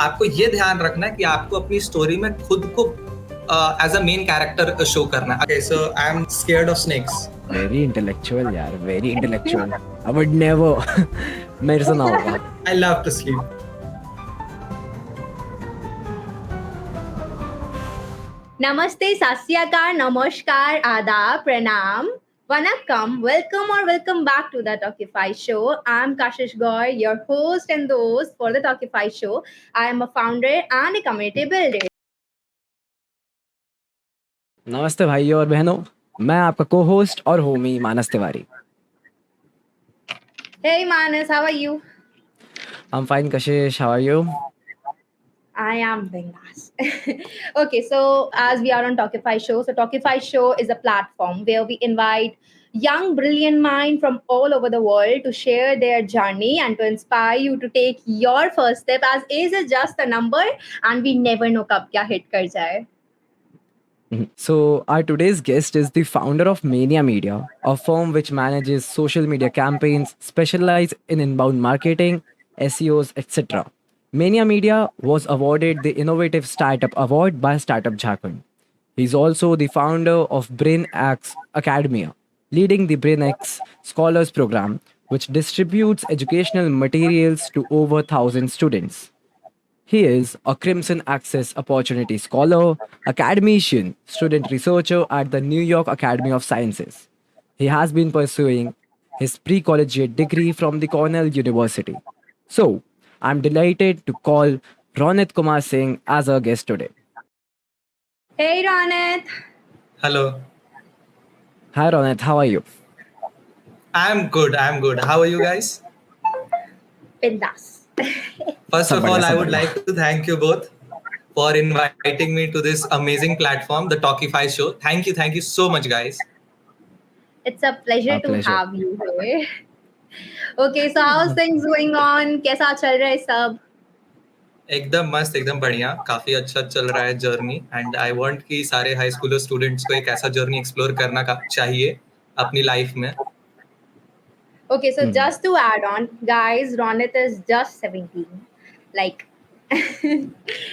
आपको ये ध्यान रखना है कि आपको अपनी स्टोरी में खुद को as a main character show करना है. Okay, so I'm scared of snakes. Very intellectual यार, very intellectual. I would never. मेरे से ना होगा. I love to sleep. Namaste, Sasyakar, Namaskar, Adab, Pranam, Vanakkam, welcome back to the Talkify Show. I'm Kashish Gaur, your host and the host for the Talkify Show. I am a founder and a community builder. नमस्ते भाइयों और बहनों, मैं आपका co-host और होमी मानस Tiwari. Hey Manas, how are you? I'm fine, Kashish. How are you? I am bindas. Okay, so as we are on Talkify Show, so Talkify Show is a platform where we invite young, brilliant minds from all over the world to share their journey and to inspire you to take your first step. As age is just a number, and we never know कब क्या hit कर जाए. So, our today's guest is the founder of Mania Media, a firm which manages social media campaigns, specialize in inbound marketing, SEOs, etc. Mania Media was awarded the Innovative Startup Award by Startup Jharkhand. He's also the founder of BrainX Academia, leading the BrainX Scholars Program, which distributes educational materials to over 1,000 students. He is a Crimson Access Opportunity Scholar, academician, student researcher at the New York Academy of Sciences. He has been pursuing his pre-collegiate degree from the Cornell University. So, I'm delighted to call Ronit Kumar Singh as our guest today. Hey Ronit. Hello. Hi Ronit, how are you? I'm good. How are you guys? Bindas. First of all, I would Sabadya. like to thank you both for inviting me to this amazing platform, the Talkify Show. Thank you so much, guys. It's a pleasure Our to pleasure. have you here. Okay, so how's things going on? कैसा चल रहा है सब? एकदम मस्त, एकदम बढ़िया, काफी अच्छा चल रहा है जर्नी. एंड आई वांट कि सारे हाई स्कूल स्टूडेंट्स को एक ऐसा जर्नी एक्सप्लोर करना चाहिए अपनी लाइफ में. Okay, so just to add on, guys, Ronit is just 17. Like,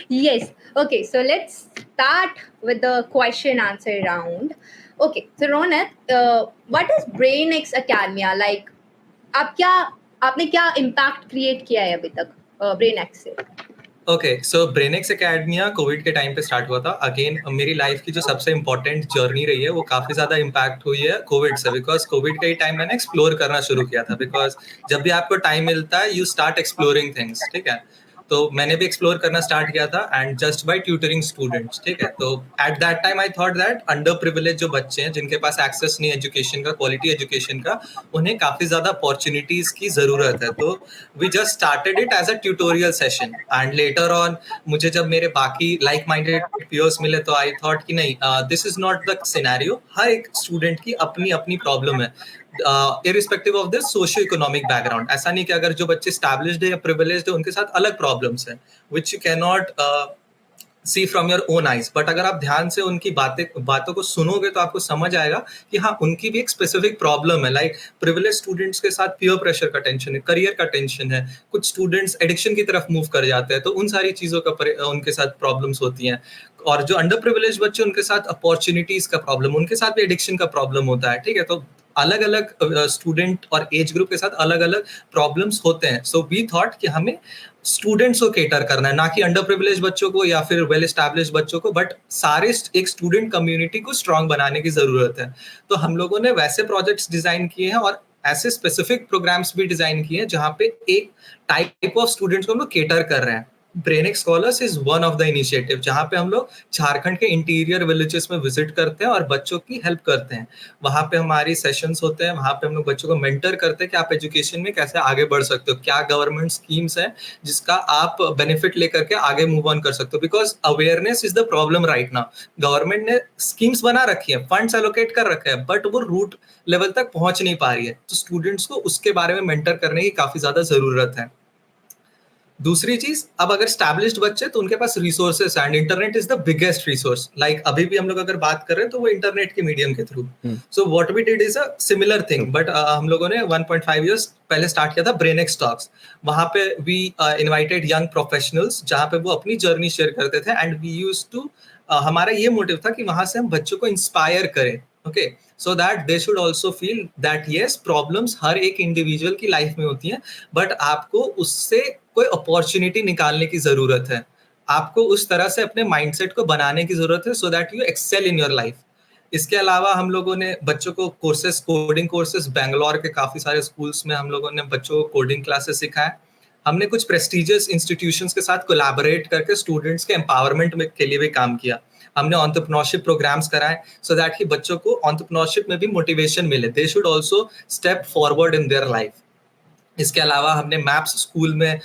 yes. Okay, so let's start with the question answer round. Okay, so Ronit, what is BrainX Academia? Like, आपने क्या impact create किया है अभी तक BrainX से? Okay, सो ब्रेनएक्स academia Covid के time पे start हुआ था. अगेन मेरी लाइफ की जो सबसे इम्पोर्टेंट जर्नी रही है वो काफी ज्यादा इम्पैक्ट हुई है कोविड से, बिकॉज कोविड के टाइम मैंने एक्सप्लोर करना शुरू किया था. बिकॉज जब भी आपको टाइम मिलता है यू स्टार्ट एक्सप्लोरिंग थिंग्स. ठीक है, तो मैंने भी एक्सप्लोर करना स्टार्ट किया था and just by tutoring students. ठीक है, तो at that time I thought that under privilege जो बच्चे हैं जिनके पास एक्सेस नहीं एजुकेशन का, क्वालिटी एजुकेशन का, उन्हें काफी ज्यादा अपॉर्चुनिटीज की जरूरत है. तो we just started it as a tutorial session and later on मुझे जब मेरे बाकी लाइक माइंडेड पीयर्स मिले तो आई थॉट कि नहीं, this is not the scenario. हर एक स्टूडेंट की अपनी अपनी प्रॉब्लम है, irrespective of this socio economic background. ऐसा नहीं कि अगर जो बच्चे स्टैब्लिश्ड है या प्रिविलेज्ड है उनके साथ अलग प्रॉब्लम्स हैं which you can not see from your own eyes. But अगर आप ध्यान से उनकी बातों को सुनोगे तो आपको समझ आएगा कि हाँ, उनकी भी एक स्पेसिफिक प्रॉब्लम है. लाइक प्रिविलेज स्टूडेंट्स के साथ पीयर प्रेशर का टेंशन है, करियर का टेंशन है, कुछ स्टूडेंट्स एडिक्शन की तरफ मूव कर जाते हैं, तो उन सारी चीजों का उनके साथ प्रॉब्लम्स होती हैं. और जो अंडर प्रिविलेज बच्चे उनके साथ अपॉर्चुनिटीज का प्रॉब्लम, उनके साथ भी एडिक्शन का प्रॉब्लम होता है. ठीक है, तो अलग अलग स्टूडेंट और एज ग्रुप के साथ अलग अलग प्रॉब्लम्स होते हैं. सो वी थॉट कि हमें स्टूडेंट्स को केटर करना है, ना कि अंडर प्रिविलेज बच्चों को या फिर वेल एस्टैब्लिश्ड बच्चों को, बट सारे एक स्टूडेंट कम्युनिटी को स्ट्रांग बनाने की जरूरत है. तो हम लोगों ने वैसे प्रोजेक्ट्स डिजाइन किए हैं और ऐसे स्पेसिफिक प्रोग्राम्स भी डिजाइन किए हैं जहाँ पे एक टाइप ऑफ स्टूडेंट्स को हम लोग केटर कर रहे हैं. BrainX scholars is one of the initiative जहाँ पे हम लोग झारखंड के इंटीरियर विलेजेस में विजिट करते हैं और बच्चों की हेल्प करते हैं. वहाँ पे हमारी सेशंस होते हैं, वहाँ पे हम लोग बच्चों को मेंटर करते हैं कि आप एजुकेशन में कैसे आगे बढ़ सकते हो, क्या गवर्नमेंट स्कीम्स है जिसका आप बेनिफिट लेकर के आगे मूव ऑन कर सकते हो. Because awareness is the problem right now. Government ने स्कीम्स बना रखी है, फंड्स एलोकेट कर रखे हैं, बट वो रूट लेवल तक पहुंच नहीं पा रही है. तो स्टूडेंट्स को उसके बारे में मेंटर करने की काफी ज्यादा जरूरत है. दूसरी चीज, अब अगर स्टैब्लिश्ड बच्चे तो उनके पास resources and internet is the biggest resource. Like अभी भी हम लोग अगर बात कर रहे हैं तो वो इंटरनेट के मीडियम के थ्रू। So what we did is a similar thing, but हम लोगों ने 1.5 इयर्स पहले स्टार्ट किया था ब्रेनएक्स टॉक्स। वहां पे वी इनवाइटेड यंग प्रोफेशनल्स जहां पे वो अपनी जर्नी शेयर करते थे, एंड वी यूज्ड टू, हमारा ये मोटिव था कि वहां से हम बच्चों को इंस्पायर करें, okay, so that they should also feel that yes, problems हर एक इंडिविजुअल की लाइफ में होती हैं, बट आपको उससे कोई अपॉर्चुनिटी निकालने की जरूरत है। आपको उस तरह से अपने माइंडसेट को बनाने की जरूरत है so that you excel in your life. इसके अलावा हम लोगों ने बच्चों को कोर्सेस, कोडिंग कोर्सेस, बैंगलोर के काफी सारे स्कूल्स में हम लोगों ने बच्चों को कोडिंग क्लासेस सिखाए। हमने कुछ प्रेस्टिजियस इंस्टीट्यूशंस के साथ कोलैबोरेट करके स्टूडेंट्स के एम्पावरमेंट के लिए भी काम किया। हमने एंटरप्रेन्योरशिप प्रोग्राम्स कराए सो दैट कि बच्चों को एंटरप्रेन्योरशिप में भी मोटिवेशन मिले, they should also step forward in their life. इसके अलावा हमने मैप्स स्कूल में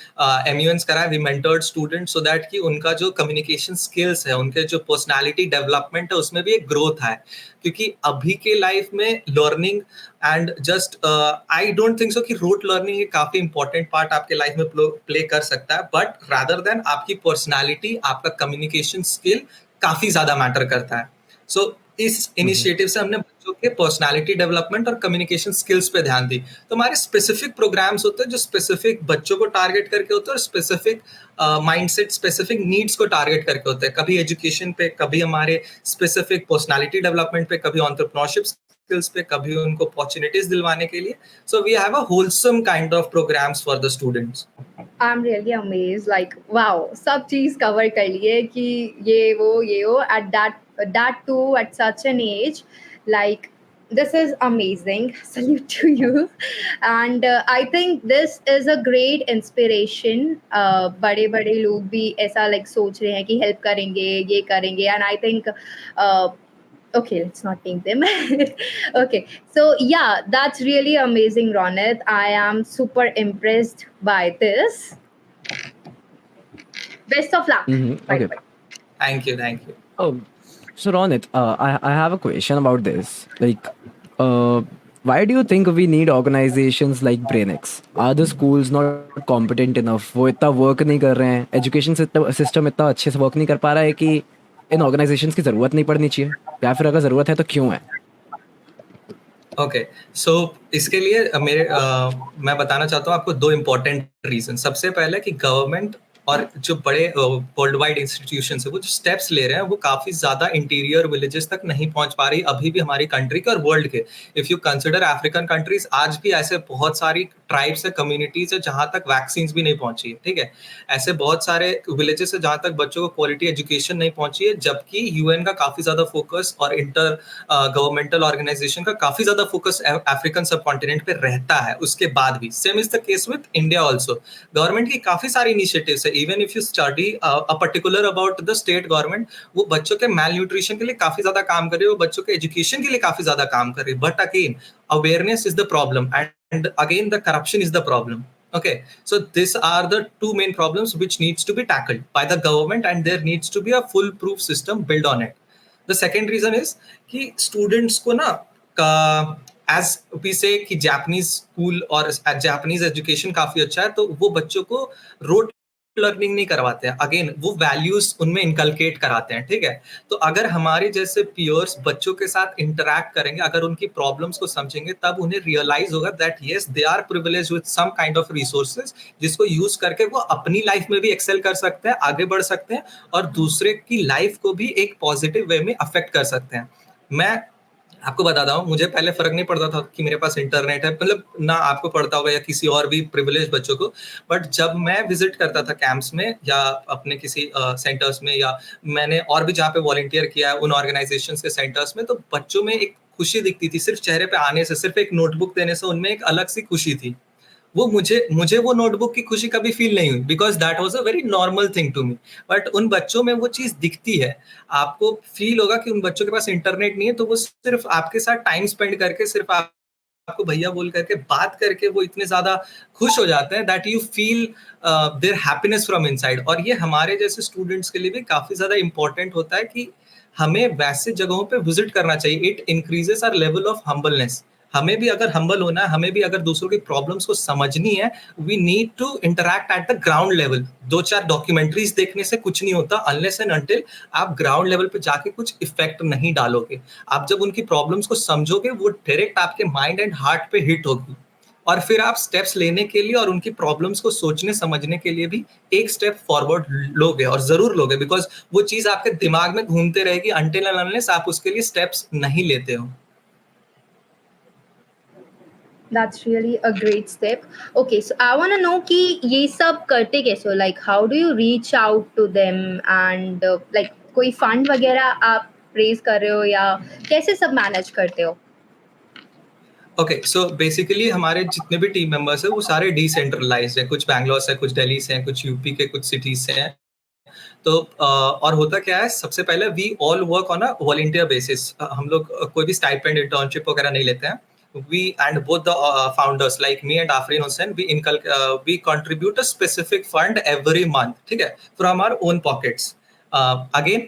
एमयूएन्स कराया, we mentored student so that कि उनका जो कम्युनिकेशन स्किल्स है, उनके जो पर्सनालिटी डेवलपमेंट है, उसमें भी एक ग्रोथ है। क्योंकि अभी के लाइफ में learning and just I don't think so कि रूट लर्निंग एक काफी इंपॉर्टेंट पार्ट आपके लाइफ में प्ले कर सकता है, बट रादर देन आपकी पर्सनालिटी, आपका कम्युनिकेशन स्किल काफी ज्यादा मैटर करता है। सो इस इनिशिएटिव से हमने बच्चों के पर्सनालिटी डेवलपमेंट और कम्युनिकेशन स्किल्स पे ध्यान दी। तो हमारे स्पेसिफिक प्रोग्राम्स होते हैं जो स्पेसिफिक बच्चों को टारगेट करके होते हैं, और स्पेसिफिक माइंडसेट, स्पेसिफिक नीड्स को टारगेट करके होते हैं। कभी एजुकेशन पे, कभी हमारे स्पेसिफिक पर्सनालिटी डेवलपमेंट पे, कभी एंटरप्रेन्योरशिप स्किल्स पे, कभी उनको अपॉर्चुनिटीज दिलवाने के लिए। So we have a wholesome kind of programs for the students. I'm really amazed. Like, wow, सब चीज कवर कर लिए कि ये वो at that too at such an age. Like, this is amazing. Salute to you. And I think this is a great inspiration. बड़े बड़े लोग भी ऐसा like सोच रहे हैं कि help करेंगे, ये करेंगे, and I think okay, let's not name them. Okay, so yeah, that's really amazing, Ronit. I am super impressed by this. Best of luck. By Okay. the way. Thank you, thank you. Oh, so Ronit, I have a question about this. Like, why do you think we need organizations like BrainX? Are the schools not competent enough? वो इतना work नहीं कर रहे हैं, education system इतना अच्छे से work नहीं कर पा रहा है कि इन organizations की जरूरत नहीं पड़नी चाहिए, या फिर अगर जरूरत है तो क्यों है? ओके, सो इसके लिए मैं बताना चाहता हूँ आपको दो इम्पोर्टेंट रीजन। सबसे पहले कि गवर्नमेंट और जो बड़े वर्ल्ड वाइड इंस्टीट्यूशन है, वो जो स्टेप्स ले रहे हैं वो काफी ज्यादा इंटीरियर विलेजेस तक नहीं पहुंच पा रही अभी भी हमारी कंट्री के और वर्ल्ड के। If you consider African countries, आज भी ऐसे बहुत सारी ट्राइब्स है, कम्युनिटीज है जहां तक वैक्सीन भी नहीं पहुंची है, ठीक है। ऐसे बहुत सारे विलेजेस है जहां तक बच्चों को क्वालिटी एजुकेशन नहीं पहुंची है, जबकि यूएन का काफी ज्यादा फोकस और इंटर गवर्नमेंटल ऑर्गेनाइजेशन का काफी ज्यादा फोकस अफ्रीकन सब कॉन्टिनेंट पे रहता है। उसके बाद भी same is the case with India also. Government की काफी सारी इनिशिएटिव्स है। Even if you study a particular about the state government, वो बच्चों के मैल न्यूट्रिशन के लिए काफी ज्यादा काम कर रही है, वो बच्चों के एजुकेशन के लिए काफी ज्यादा काम कर रही है। But again awareness is the problem, and again the corruption is the problem. Okay, so these are the two main problems which needs to be tackled by the government, and there needs to be a foolproof system built on it. The second reason is कि students को ना as we say कि Japanese school और Japanese education काफी अच्छा है, तो वो बच्चों को रोट लर्निंग नहीं करवाते हैं। अगेन वो वैल्यूज उनमें इनकलकेट कराते हैं, ठीक है। तो अगर हमारे जैसे पियर्स बच्चों के साथ इंटरैक्ट करेंगे, अगर उनकी प्रॉब्लम्स को समझेंगे, तब उन्हें रियलाइज होगा that yes they are privileged with some kind of resources, जिसको यूज करके वो अपनी लाइफ में भी एक्सेल कर सकते हैं, आगे बढ़ सकते हैं, और दूसरे की लाइफ को भी एक पॉजिटिव वे में अफेक्ट कर सकते हैं। मैं आपको बताता हूँ, मुझे पहले फर्क नहीं पड़ता था कि मेरे पास इंटरनेट है, मतलब ना आपको पड़ता होगा या किसी और भी प्रिविलेज बच्चों को। बट जब मैं विजिट करता था कैंप्स में या अपने किसी सेंटर्स में, या मैंने और भी जहाँ पे वॉलंटियर किया है उन ऑर्गेनाइजेशंस के सेंटर्स में, तो बच्चों में एक खुशी दिखती थी। सिर्फ चेहरे पे आने से, सिर्फ एक नोटबुक देने से उनमें एक अलग सी खुशी थी। वो मुझे वो नोटबुक की खुशी कभी फील नहीं हुई, because that was a very normal thing to me. But उन बच्चों में वो चीज दिखती है। आपको फील होगा कि उन बच्चों के पास इंटरनेट नहीं है, तो वो सिर्फ आपके साथ टाइम स्पेंड करके, सिर्फ आपको भैया बोल करके बात करके वो इतने ज्यादा खुश हो जाते हैं that you feel their happiness from inside. और ये हमारे जैसे स्टूडेंट्स के लिए भी काफी ज्यादा इंपॉर्टेंट होता है कि हमें वैसे जगहों पे विजिट करना चाहिए। It increases our level of humbleness. हमें भी अगर हम्बल होना है, हमें भी अगर दूसरों की प्रॉब्लम्स को समझनी है, we need to interact at the ground level. 2-4 documentaries देखने से कुछ नहीं होता अनलेस एंड अनटिल आप ग्राउंड लेवल पे जाके कुछ इफेक्ट नहीं डालोगे। आप जब उनकी प्रॉब्लम्स को समझोगे, वो डायरेक्ट आपके माइंड एंड हार्ट पे हिट होगी, और फिर आप स्टेप्स लेने के लिए और उनकी प्रॉब्लम्स को सोचने समझने के लिए भी एक स्टेप फॉरवर्ड लोगे, और जरूर लोगे, बिकॉज वो चीज आपके दिमाग में घूमते रहेगी अनटिल एंड अनलेस आप उसके लिए स्टेप्स नहीं लेते हो। That's really a great step. Okay, so I want to know कि ये सब करते कैसे हो? Like how do you reach out to them and like कोई फंड वगैरह आप रेज कर रहे हो या कैसे सब मैनेज करते हो? ओके, सो बेसिकली हमारे जितने भी टीम मेंबर्स हैं वो सारे डिसेंट्रलाइज्ड हैं, कुछ बैंगलोर से, कुछ दिल्ली से हैं, कुछ यूपी के, कुछ सिटीज से हैं। तो और होता क्या है, सबसे पहले we all work on a volunteer basis. हम लोग कोई भी स्टाइपेंड, इंटर्नशिप वगैरह नहीं लेते हैं। We and both the founders like me and Afreen Hussain, we contribute a specific fund every month, ठीक है, from our own pockets. Again,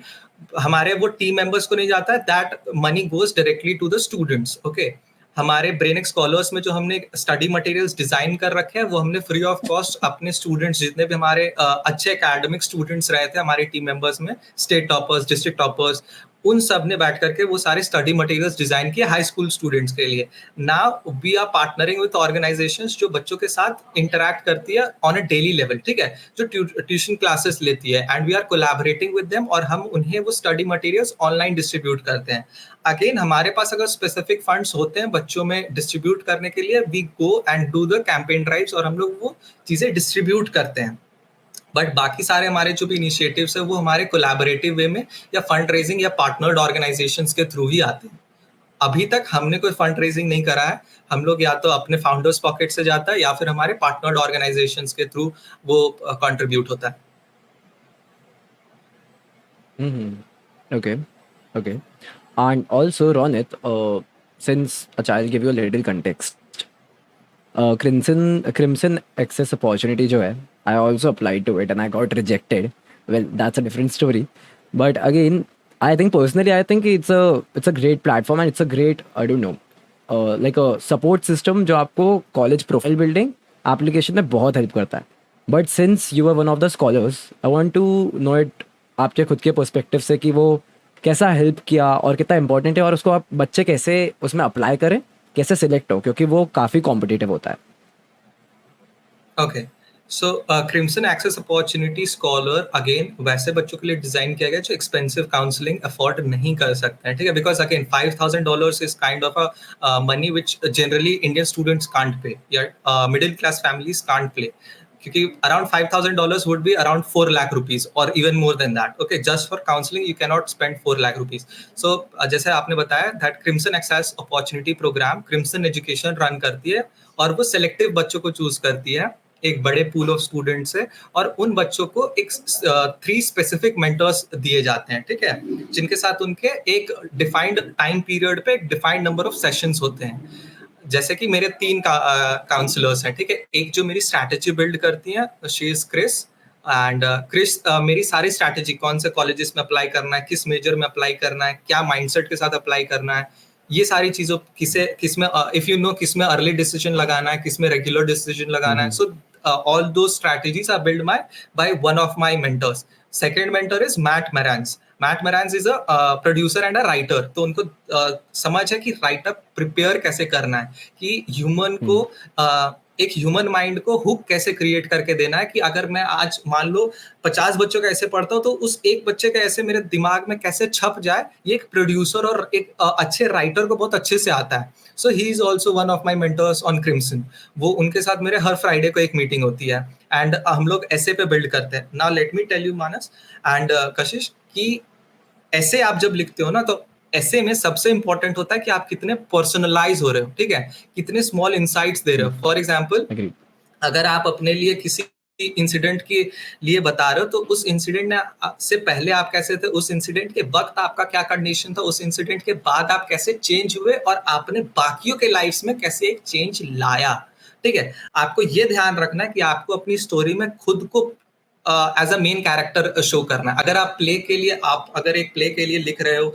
हमारे वो टीम मेंबर्स को नहीं जाता है, that money goes directly to the students. Okay, हमारे Brainic scholars में जो हमने स्टडी मटेरियल्स डिजाइन कर रखे हैं, वो हमने फ्री ऑफ कॉस्ट अपने स्टूडेंट्स, जितने भी हमारे अच्छे एकेडमिक स्टूडेंट्स रहे थे हमारे टीम मेंबर्स में, स्टेट टॉपर्स, डिस्ट्रिक्ट टॉपर्स, उन सब ने बैठ करके वो सारे स्टडी मटेरियल्स डिजाइन किए हाई स्कूल स्टूडेंट्स के लिए। Now we are partnering with organisations जो बच्चों के साथ इंटरैक्ट करती है ऑन अ डेली लेवल, ठीक है, जो ट्यूशन क्लासेस लेती है, and we are collaborating with them, और हम उन्हें वो स्टडी मटेरियल्स ऑनलाइन डिस्ट्रीब्यूट करते हैं। अगेन, हमारे पास अगर स्पेसिफिक फंड्स होते हैं बच्चों में डिस्ट्रीब्यूट करने के लिए, we go and do the campaign drives, और हम लोग वो चीजें डिस्ट्रीब्यूट करते हैं। बट बाकी सारे हमारे जो भी इनिशिएटिव्स है वो हमारे कोलैबोरेटिव वे में या फंड रेजिंग या पार्टनर्ड ऑर्गेनाइजेशंस के थ्रू ही आते हैं। अभी तक हमने कोई फंड रेजिंग नहीं करा है। हम लोग या तो अपने फाउंडर्स पॉकेट से जाता है या फिर हमारे पार्टनर्ड ऑर्गेनाइजेशंस के थ्रू वो कंट्रीब्यूट होता है। Okay. Okay. And also, Ronit, since I'll give you a little context. Crimson Access opportunity जो है, I also applied to it and I got rejected. Well, that's a different story. But again, I think personally, I think it's a great platform and it's a great, I don't know, like a support system जो आपको college profile building application में बहुत help करता है. But since you are one of the scholars, I want to know it आपके खुद के perspective से कि वो कैसा हेल्प किया और कितना इंपॉर्टेंट है, और उसको आप बच्चे कैसे उसमें अप्लाई करें, कैसे सिलेक्ट हो, क्योंकि वो काफ़ी कॉम्पिटिटिव होता है। Okay, so Crimson access opportunity scholar again वैसे बच्चों के लिए डिजाइन किया गया जो एक्सपेंसिव काउंसलिंग अफोर्ड नहीं कर सकते हैं, ठीक है, because again $5,000 is kind of a money which generally Indian students can't pay या middle class families can't play, क्योंकि around $5,000 would be around 4 lakh rupees or even more than that. Okay, just for counseling you cannot spend 4 lakh rupees. So जैसे आपने बताया that Crimson Access Opportunity Program Crimson Education run करती है, और वो selective बच्चों को चूज करती है एक बड़े पूल ऑफ स्टूडेंट से, और उन बच्चों को एक 3 स्पेसिफिक मेंटर्स दिए जाते हैं, ठीक है, जिनके साथ उनके एक डिफाइंड टाइम पीरियड पे एक डिफाइंड नंबर ऑफ सेशंस होते हैं। जैसे कि मेरे 3 काउंसलर्स हैं, ठीक है, एक जो मेरी स्ट्रैटेजी बिल्ड करती हैं, she is Kris, and Kris मेरी सारी स्ट्रैटेजी, कौन से कॉलेजेस में अप्लाई करना है, किस मेजर में अप्लाई करना है, क्या माइंडसेट के साथ अप्लाई करना है, ये सारी चीजों किसमें इफ यू नो किसमें अर्ली डिसीजन लगाना है, किसमें रेगुलर डिसीजन लगाना है। So all those strategies are build by one of my mentors. Second mentor is Matt Merans. Matt Merans is a producer and a writer, तो उनको समझ है कि राइटअप प्रिपेयर कैसे करना है, कि ह्यूमन को एक ह्यूमन माइंड को हुक कैसे क्रिएट करके देना है, कि अगर मैं आज मान लो 50 बच्चों का ऐसे पढ़ता हूँ तो उस एक बच्चे का ऐसे मेरे दिमाग में कैसे छप जाए, ये एक प्रोड्यूसर और एक अच्छे राइटर को बहुत अच्छे से आता है। So he is also one of my mentors on Crimson. वो उनके साथ मेरे हर फ्राइडे को एक मीटिंग होती है, एंड हम लोग ऐसे पे बिल्ड करते हैं। Now let me tell you Manas and Kashish कि ऐसे आप जब लिखते हो ना, तो ऐसे में सबसे इंपॉर्टेंट होता है कि आप कितने पर्सनलाइज हो रहे हो, ठीक है, कितने स्मॉल इंसाइट्स दे रहे हो। फॉर एग्जांपल, अगर आप अपने लिए किसी इंसिडेंट के लिए बता रहे हो, तो उस इंसिडेंट से पहले आप कैसे थे, उस इंसिडेंट के वक्त आपका क्या कंडीशन था, उस इंसिडेंट के बाद आप कैसे चेंज हुए, और आपने बाकियों के लाइफ में कैसे एक चेंज लाया, ठीक है। आपको ये ध्यान रखना है कि आपको अपनी स्टोरी में खुद को as a main character show करना है। अगर आप अगर एक प्ले के लिए लिख रहे हो,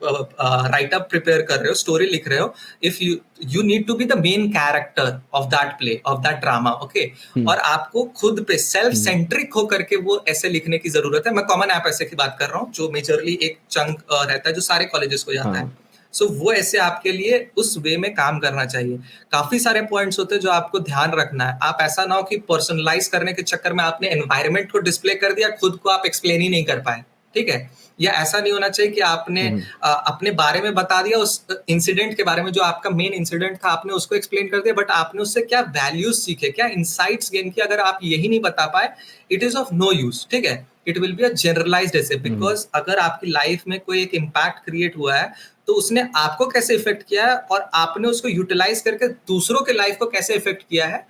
राइट अप प्रिपेयर कर रहे हो, स्टोरी लिख रहे हो, if you need to be the main character of that play, of that drama, okay. और आपको खुद पे सेल्फ सेंट्रिक होकर के वो ऐसे लिखने की जरूरत है। मैं कॉमन ऐप ऐसे की बात कर रहा हूँ जो मेजरली एक चंक रहता है जो सारे कॉलेजेस को जाता है। सो वो ऐसे आपके लिए उस वे में काम करना चाहिए। काफी सारे पॉइंट्स होते हैं जो आपको ध्यान रखना है। आप ऐसा ना हो कि पर्सनलाइज करने के चक्कर में आपने एनवायरनमेंट को डिस्प्ले कर दिया, खुद को आप एक्सप्लेन ही नहीं कर पाए, ठीक है। या ऐसा नहीं होना चाहिए कि आपने अपने बारे में बता दिया, उस इंसिडेंट के बारे में जो आपका मेन इंसिडेंट था आपने उसको एक्सप्लेन कर दिया, बट आपने उससे क्या वैल्यूज सीखे, क्या इंसाइट्स गेन किया, अगर आप यही नहीं बता पाए, it is of no use, ठीक है। It will be a generalised ऐसे, बिकॉज अगर आपकी लाइफ में कोई एक इम्पैक्ट क्रिएट हुआ है तो उसने आपको कैसे इफेक्ट किया है और आपने उसको यूटिलाइज करके दूसरों के लाइफ को कैसे इफेक्ट किया है,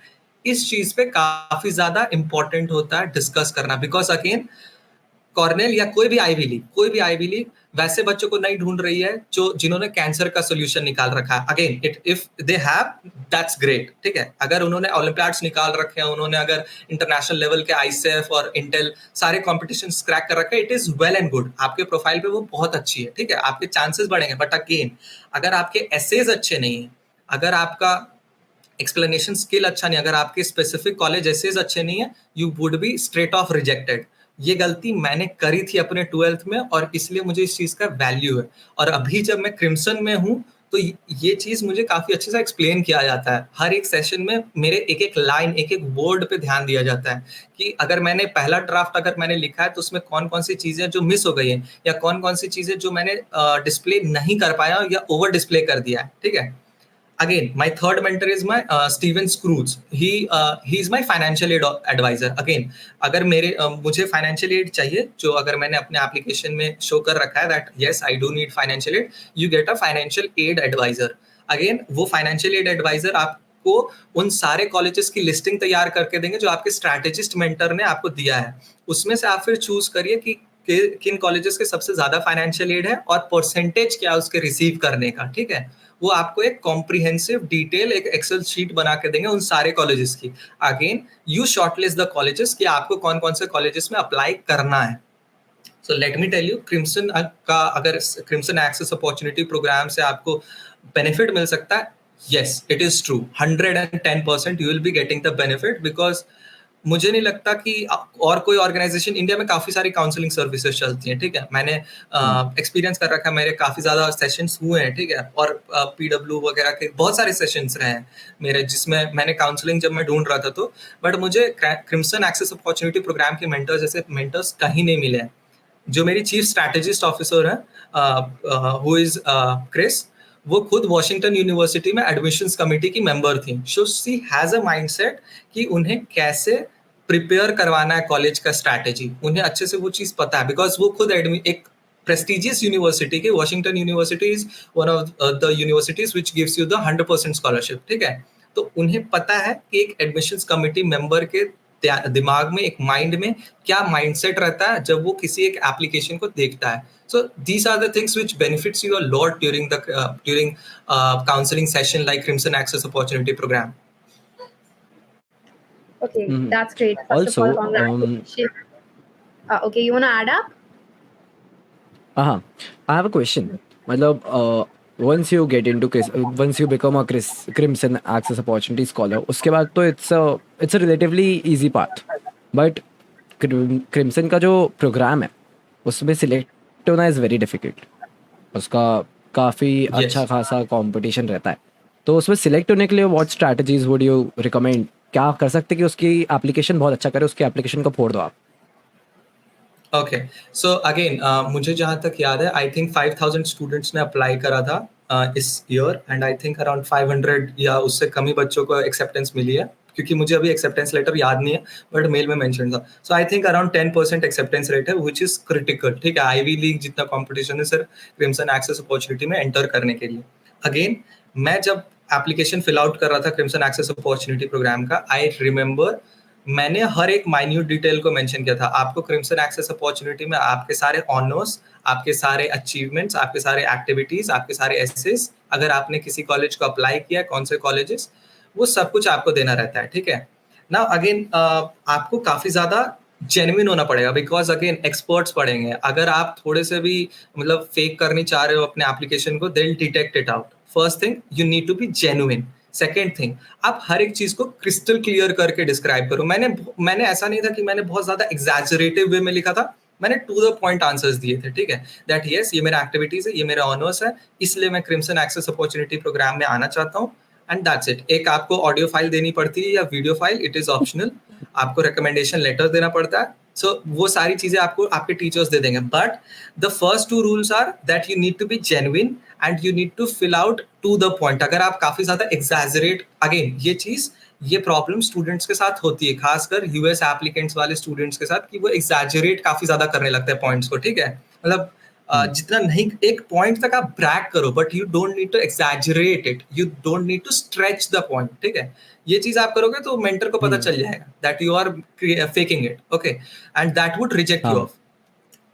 इस चीज पे काफी ज्यादा इंपॉर्टेंट होता है डिस्कस करना। बिकॉज अगेन कॉर्नेल या कोई भी आईवी लीग वैसे बच्चों को नहीं ढूंढ रही है जो जिन्होंने कैंसर का सोल्यूशन निकाल रखा है। Again if they have, that's great, ठीक है। अगर उन्होंने ओलंपियाड्स निकाल रखे हैं, उन्होंने अगर इंटरनेशनल लेवल के आईसीएफ और इंटेल सारे कॉम्पिटिशन क्रैक कर रखे हैं, it is well and good, आपके प्रोफाइल पे वो बहुत अच्छी है, ठीक है, आपके चांसेस बढ़ेंगे। बट अगेन अगर आपके एसेज अच्छे नहीं है, अगर आपका एक्सप्लेनेशन स्किल अच्छा नहीं, अगर आपके स्पेसिफिक कॉलेज एसेज अच्छे नहीं है, you would be straight of rejected. ये गलती मैंने करी थी अपने 12th में और इसलिए मुझे इस चीज का वैल्यू है। और अभी जब मैं क्रिम्सन में हूँ तो ये चीज मुझे काफी अच्छे से एक्सप्लेन किया जाता है। हर एक सेशन में मेरे एक एक लाइन, एक एक वर्ड पे ध्यान दिया जाता है कि अगर मैंने पहला ड्राफ्ट अगर मैंने लिखा है तो उसमें कौन कौन सी चीजें जो मिस हो गई हैं या कौन कौन सी चीजें जो मैंने डिस्प्ले नहीं कर पाया या ओवर डिस्प्ले कर दिया है, ठीक है। Again, my third mentor is my Steven Scrooge. He is my financial aid advisor. Again, अगर मुझे financial aid चाहिए, जो अगर मैंने अपने application में show कर रखा है that yes I do need financial aid, you get a financial aid advisor. Again, वो financial aid advisor आपको उन सारे कॉलेजेस की लिस्टिंग तैयार करके देंगे जो आपके स्ट्रैटेजिस्ट मेंटर ने आपको दिया है। उसमें से आप फिर चूज करिए कि किन कॉलेजेस के सबसे ज्यादा फाइनेंशियल एड है और परसेंटेज क्या है उसके रिसीव करने का, ठीक है। वो आपको एक कॉम्प्रिहेंसिव डिटेल एक एक्सेल शीट बना के देंगे उन सारे कॉलेजेस की। Again you shortlist the colleges कि आपको कौन कौन से कॉलेजेस में अप्लाई करना है। So let me tell you, Crimson का अगर क्रिम्सन एक्सेस अपॉर्चुनिटी प्रोग्राम से आपको बेनिफिट मिल सकता है, yes it is true, 110% you will be getting the benefit, because मुझे नहीं लगता कि और कोई ऑर्गेनाइजेशन, इंडिया में काफी सारी काउंसलिंग सर्विसेज चलती हैं, ठीक है। मैंने एक्सपीरियंस कर रखा है, मेरे काफी ज्यादा सेशंस हुए हैं, ठीक है। और पीडब्ल्यू वगैरह के बहुत सारे सेशंस रहे हैं मेरे, जिसमें मैंने काउंसलिंग जब मैं ढूंढ रहा था तो, बट मुझे क्रिम्सन एक्सेस अपॉर्चुनिटी प्रोग्राम के मेंटर्स जैसे मेंटर्स कहीं नहीं मिले हैं। जो मेरी चीफ स्ट्रैटेजिस्ट ऑफिसर है हु इज क्रिस, वो खुद वॉशिंगटन यूनिवर्सिटी में एडमिशंस कमेटी की मेंबर थी। So she has a mindset कि उन्हें कैसे प्रिपेयर करवाना है कॉलेज का स्ट्रैटेजी, उन्हें अच्छे से वो चीज पता है, बिकॉज वो खुद एक प्रेस्टिजियस यूनिवर्सिटी की, Washington university is one of the universities which gives you the 100% scholarship, ठीक है। तो उन्हें पता है कि एक एडमिशंस कमेटी मेंबर के दिमाग में, एक माइंड में क्या माइंडसेट रहता है जब वो किसी एक एप्लीकेशन को देखता है। So these are the things which benefits you a lot during the counseling session like Crimson Access Opportunity Program. Okay, that's great. First Also, of all, congratulations. Okay, you wanna add up? I have a question. मतलब once you get into once you become a Crimson Access Opportunity Scholar, उसके बाद तो it's a relatively easy path. But Crimson का जो programme है उसमें select होना is very difficult. उसका काफी अच्छा खासा कंपटीशन रहता है। तो उसमें सिलेक्ट होने के लिए what strategies would you recommend? क्या कर सकते कि उसकी एप्लीकेशन बहुत अच्छा करे, उसकी एप्लीकेशन को फोड़ दो आप? ओके, सो अगेन मुझे जहां तक याद है, आई थिंक 5000 स्टूडेंट्स ने अप्लाई करा था इस year, and I think around 500 या उससे कम ही बच्चों को एक्सेप्टेंस मिली है, क्योंकि मुझे अभी एक्सेप्टेंस लेटर याद नहीं है बट मेल में मेंशन था। So I think around 10% acceptance rate है, व्हिच इज क्रिटिकल, ठीक है। आईवी लीग जितना कंपटीशन है सर क्रिम्सन एक्सेस अपॉर्चुनिटी में एंटर करने के लिए। अगेन मैं जब एप्लीकेशन फिल आउट कर रहा था क्रिम्सन एक्सेस अपॉर्चुनिटी प्रोग्राम का, आई रिमेंबर मैंने हर एक माइन्यूट डिटेल को मेंशन किया था। आपको क्रिम्सन एक्सेस अपॉर्चुनिटी में आपके सारे ऑनर्स, आपके सारे अचीवमेंट्स, आपके सारे एक्टिविटीज, आपके सारे एसेस, अगर आपने किसी कॉलेज को अप्लाई किया, कौन से कॉलेजेस, वो सब कुछ आपको देना रहता है, ठीक है ना। अगेन आपको काफी ज्यादा जेन्युइन होना पड़ेगा, बिकॉज अगेन एक्सपर्ट्स पढ़ेंगे। अगर आप थोड़े से भी मतलब फेक करनी चाह रहे हो अपने एप्लीकेशन को, they will detect it out. First thing, you need to be genuine. Second thing, आप हर एक चीज को क्रिस्टल क्लियर करके डिस्क्राइब करो। मैंने ऐसा नहीं था कि मैंने बहुत ज्यादा एग्जैजरेटिव वे में लिखा था, मैंने टू द पॉइंट आंसर्स दिए थे, ठीक है। दैट यस, ये मेरा एक्टिविटीज है, ये मेरा ऑनर्स है, इसलिए मैं क्रिम्सन एक्सेस अपॉर्चुनिटी प्रोग्राम में आना चाहता हूँ, एंड दैट्स इट। एक आपको ऑडियो फाइल देनी पड़ती है या video file, it is optional. आपको रिकमेंडेशन लेटर देना पड़ता है, सो वो सारी चीजें आपको आपके टीचर्स दे देंगे। But the first two rules are that you need to be genuine and you need to fill out to the point. अगर आप काफी ज्यादा एग्जैजरेट, अगेन ये प्रॉब्लम स्टूडेंट्स के साथ होती है, खासकर यूएस एप्लीकेंट्स वाले स्टूडेंट्स के साथ, कि वो एग्जैजरेट काफी ज्यादा करने लगते हैं पॉइंट्स को, ठीक है। मतलब जितना नहीं, एक पॉइंट तक आप ब्रैक करो, but you don't need to exaggerate it, you don't need to stretch the point, ठीक है। ये चीज आप करोगे तो मेंटर को पता चल जाएगा that you are faking it, okay, and that would reject you off.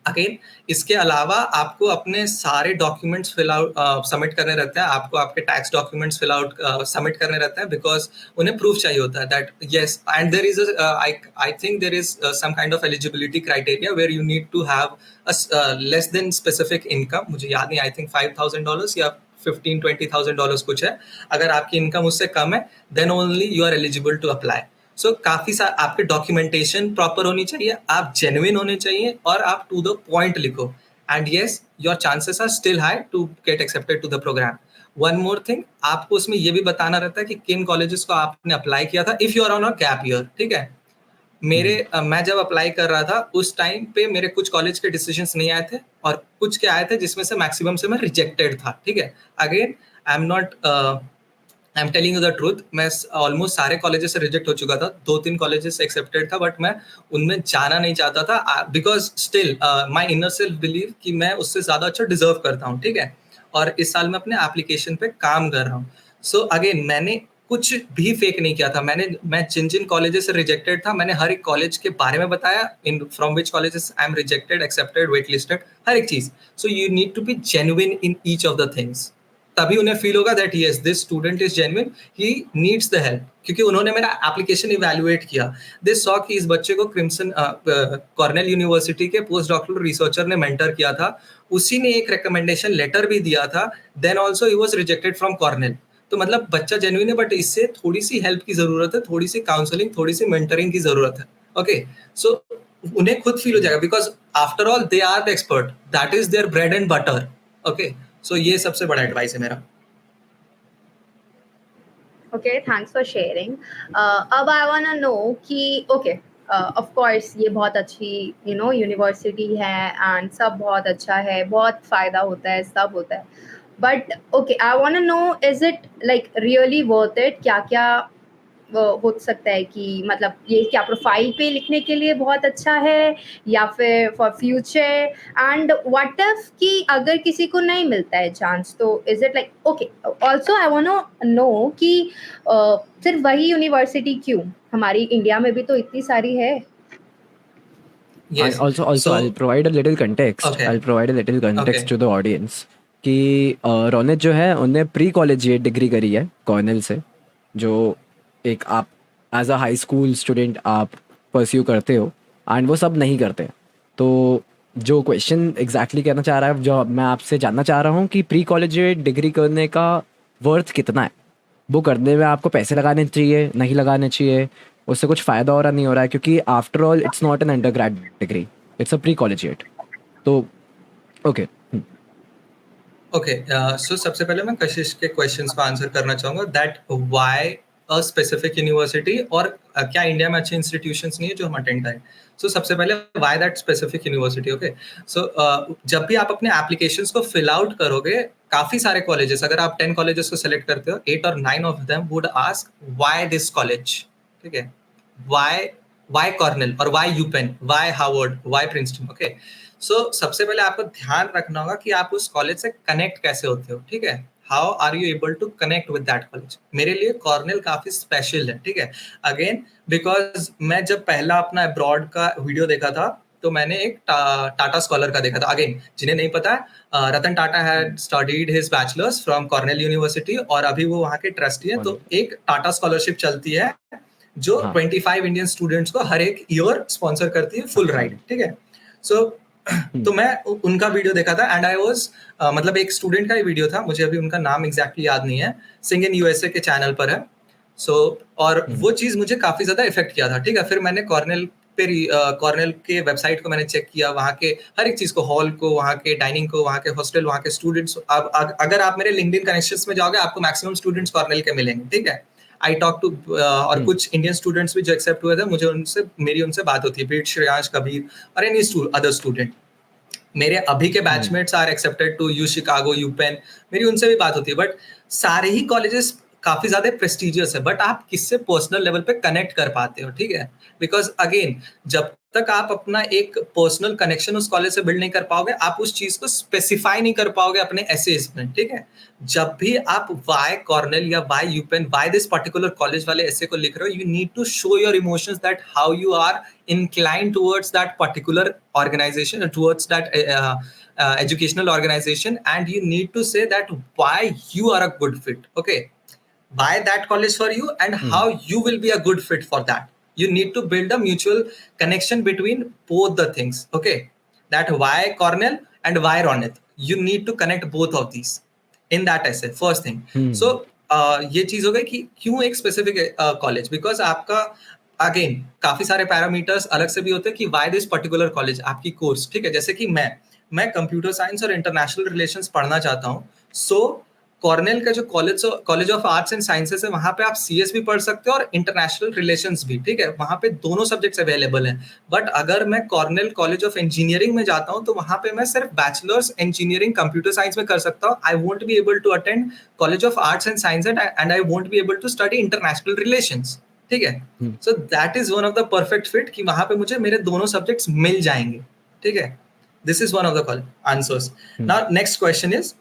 Again, इसके अलावा आपको अपने सारे डॉक्यूमेंट्स फिल आउट सबमिट करने रहते हैं, आपको आपके tax documents fill out submit करने रहते हैं, बिकॉज उन्हें प्रूफ चाहिए होता है that yes, and there is I think there is some kind of eligibility criteria where you need to have less than specific income. मुझे याद नहीं, आई थिंक $5,000 या $15,000-20,000 कुछ है। अगर आपकी इनकम उससे कम है, then only you are eligible to apply. So काफी सारे आपके डॉक्यूमेंटेशन प्रॉपर होनी चाहिए, आप जेन्युइन होने चाहिए, और आप टू द पॉइंट लिखो, and yes, your chances are still high to get accepted to the program. One more thing, आपको उसमें ये भी बताना रहता है कि किन कॉलेजेस को आपने अप्लाई किया था, if you are on a gap year, ठीक है। मैं जब अप्लाई कर रहा था उस टाइम पे मेरे कुछ कॉलेज के डिसीजंस नहीं आए थे, और कुछ के आए थे जिसमें से मैक्सिमम से मैं रिजेक्टेड था, ठीक है। Again, I am telling you the truth, मैं ऑलमोस्ट सारे कॉलेजेस से रिजेक्ट हो चुका था, 2-3 कॉलेजेस से एक्सेप्टेड था, बट मैं उनमें जाना नहीं चाहता था, because still my inner self believe कि मैं उससे ज्यादा अच्छा डिजर्व करता हूँ, ठीक है। और इस साल मैं अपने एप्लीकेशन पे काम कर रहा हूँ। सो अगेन, मैंने कुछ भी फेक नहीं किया था। मैं जिन जिन कॉलेजेस से रिजेक्टेड था, मैंने हर एक कॉलेज के बारे में बताया, in from which colleges I am rejected, accepted, wait listed, हर एक चीज। So you need to be genuine in each of the things, तभी उन्हें फील होगा that yes, this student is genuine, he needs the help, क्योंकि उन्होंने मेरा application evaluate किया। दे सॉ कि इस बच्चे को क्रिम्सन कॉर्नेल यूनिवर्सिटी के पोस्ट डॉक्टरल रिसर्चर ने मेंटर किया था, उसी ने एक रिकमेंडेशन लेटर भी दिया था, then also he was rejected from Cornell. तो मतलब बच्चा जेन्युइन है, बट इससे थोड़ी सी हेल्प की जरूरत है, थोड़ी सी काउंसलिंग, थोड़ी सी मेंटरिंग की जरूरत है, ओके। सो उन्हें खुद फील हो जाएगा, because after all they are the expert, that is their bread and butter, okay. So ये सबसे बड़ा एडवाइस है मेरा। Okay, thanks for sharing. अब I wanna know कि okay, of course ये बहुत अच्छी यूनिवर्सिटी है एंड सब बहुत अच्छा है, बहुत फायदा होता है, सब होता है, but okay, I wanna know, is it like really worth it? क्या क्या हो सकता है कि मतलब ये क्या प्रोफाइल पे लिखने के लिए बहुत अच्छा है, या फिर for future, and what if कि अगर किसी को नहीं मिलता है चांस, तो is it like okay. Also I want to know कि सिर्फ वही यूनिवर्सिटी क्यों, हमारी इंडिया में भी तो इतनी सारी है। Yes. Also, I'll provide a little context. Okay. I'll provide a little context Okay. to the audience कि रोनित जो है उनने प्री कॉलेजिएट डिग्री करी है कॉर्नेल से, जो एक आप as a high school student आप परस्यू करते हो, एंड वो सब नहीं करते। तो जो क्वेश्चन एग्जैक्टली कहना चाह रहा है, जो मैं आपसे जानना चाह रहा हूँ कि प्री कॉलेजिएट डिग्री करने का वर्थ कितना है, वो करने में आपको पैसे लगाने चाहिए, नहीं लगाने चाहिए, उससे कुछ फ़ायदा हो रहा नहीं हो रहा है, क्योंकि after all it's not an under grade degree, it's a pre collegiate. तो ओके ओके, सो सबसे पहले मैं कशिश के क्वेश्चंस को आंसर करना चाहूंगा that why a specific university, और क्या इंडिया में अच्छे इंस्टीट्यूशंस नहीं है जो हम अटेंड करें। सो सबसे पहले why that specific university, okay. So जब भी आप अपने एप्लीकेशंस को फिल आउट करोगे, काफी सारे कॉलेजेस, अगर आप 10 कॉलेजेस को सिलेक्ट करते हो, 8 और 9 of them would ask why this college, ठीक है, व्हाई कॉर्नेल, और why UPenn, why Harvard, why Princeton, okay. So सबसे पहले आपको ध्यान रखना होगा कि आप उस कॉलेज से कनेक्ट कैसे होते हो, ठीक है। How are you able to connect with that college. मेरे लिए कॉर्नेल काफी स्पेशल है, ठीक है। अगेन, बिकॉज मैं जब पहला अपना अब्रॉड का वीडियो देखा था, तो मैंने एक टाटा स्कॉलर का देखा था। अगेन, जिन्हें नहीं पता है, Ratan Tata had studied his bachelors from Cornell University, और अभी वो वहाँ के ट्रस्टी हैं। तो एक टाटा स्कॉलरशिप चलती है जो हाँ 25 इंडियन स्टूडेंट्स को हर एक ईयर स्पॉन्सर करती है फुल राइड, ठीक है। सो तो मैं उनका वीडियो देखा था एंड आई वाज मतलब एक स्टूडेंट का ही वीडियो था, मुझे अभी उनका नाम एग्जैक्टली याद नहीं है, सिंग इन यूएसए के चैनल पर है। सो और वो चीज मुझे काफी ज्यादा इफेक्ट किया था, ठीक है। फिर मैंने कॉर्नेल पे कॉर्नेल के वेबसाइट को मैंने चेक किया, वहाँ के हर एक चीज को, हॉल को, वहाँ के डाइनिंग को, वहाँ के हॉस्टल, वहाँ के स्टूडेंट्स। अब अगर आप मेरे लिंक्डइन कनेक्शंस में जाओगे आपको मैक्सिमम स्टूडेंट्स कॉर्नेल के मिलेंगे, ठीक है। आई टॉक टू और कुछ इंडियन स्टूडेंट्स भी जो एक्सेप्ट हुए थे, मुझे मेरी उनसे बात होती है, बीट श्रेयांश, कबीर और एनी अदर स्टूडेंट। मेरे अभी के batchmates are accepted to U Chicago, U Penn, मेरी उनसे भी बात होती है। बट सारे ही कॉलेजेस काफी ज्यादा प्रेस्टिजियस है, बट आप किससे पर्सनल लेवल पे कनेक्ट कर पाते हो, ठीक है। बिकॉज अगेन जब तक आप अपना एक पर्सनल कनेक्शन उस कॉलेज से बिल्ड नहीं कर पाओगे, आप उस चीज को स्पेसिफाई नहीं कर पाओगे अपने एसेज में, ठीक है। जब भी आप वाई कॉर्नेल या why UPenn, why this particular college वाले ऐसे को लिख रहे हो, you need to show your emotions that how you are inclined towards that particular organization, towards that educational organization, and you need to say that why you are a good fit, okay, why that college for you and how you will be a good fit for that. You need to build a mutual connection between both the things, okay, that why Cornell and why Ronit, you need to connect both of these in that essay, first thing. So ये चीज हो गई कि क्यों एक specific college, because आपका again काफी सारे पैरामीटर्स अलग से भी होते हैं कि व्हाई दिस पर्टिकुलर कॉलेज, आपकी कोर्स, ठीक है। जैसे कि मैं कंप्यूटर साइंस और इंटरनेशनल रिलेशंस पढ़ना चाहता हूँ। सो कॉर्नेल का जो college of arts and sciences है, वहां पे आप सीएस भी पढ़ सकते हो और इंटरनेशनल रिलेशंस भी, ठीक है। वहां पे दोनों सब्जेक्ट्स अवेलेबल हैं। बट अगर मैं कॉर्नेल कॉलेज ऑफ इंजीनियरिंग में जाता हूँ तो वहां पे मैं सिर्फ बैचलर्स इंजीनियरिंग कंप्यूटर साइंस में कर सकता हूँ। I won't be able to attend college of arts and science and I won't be able to study international relations, ठीक है। So that is one of the perfect fit कि वहां पे मुझे मेरे दोनों सब्जेक्ट्स मिल जाएंगे, ठीक है। This is one of the answers. Now next question is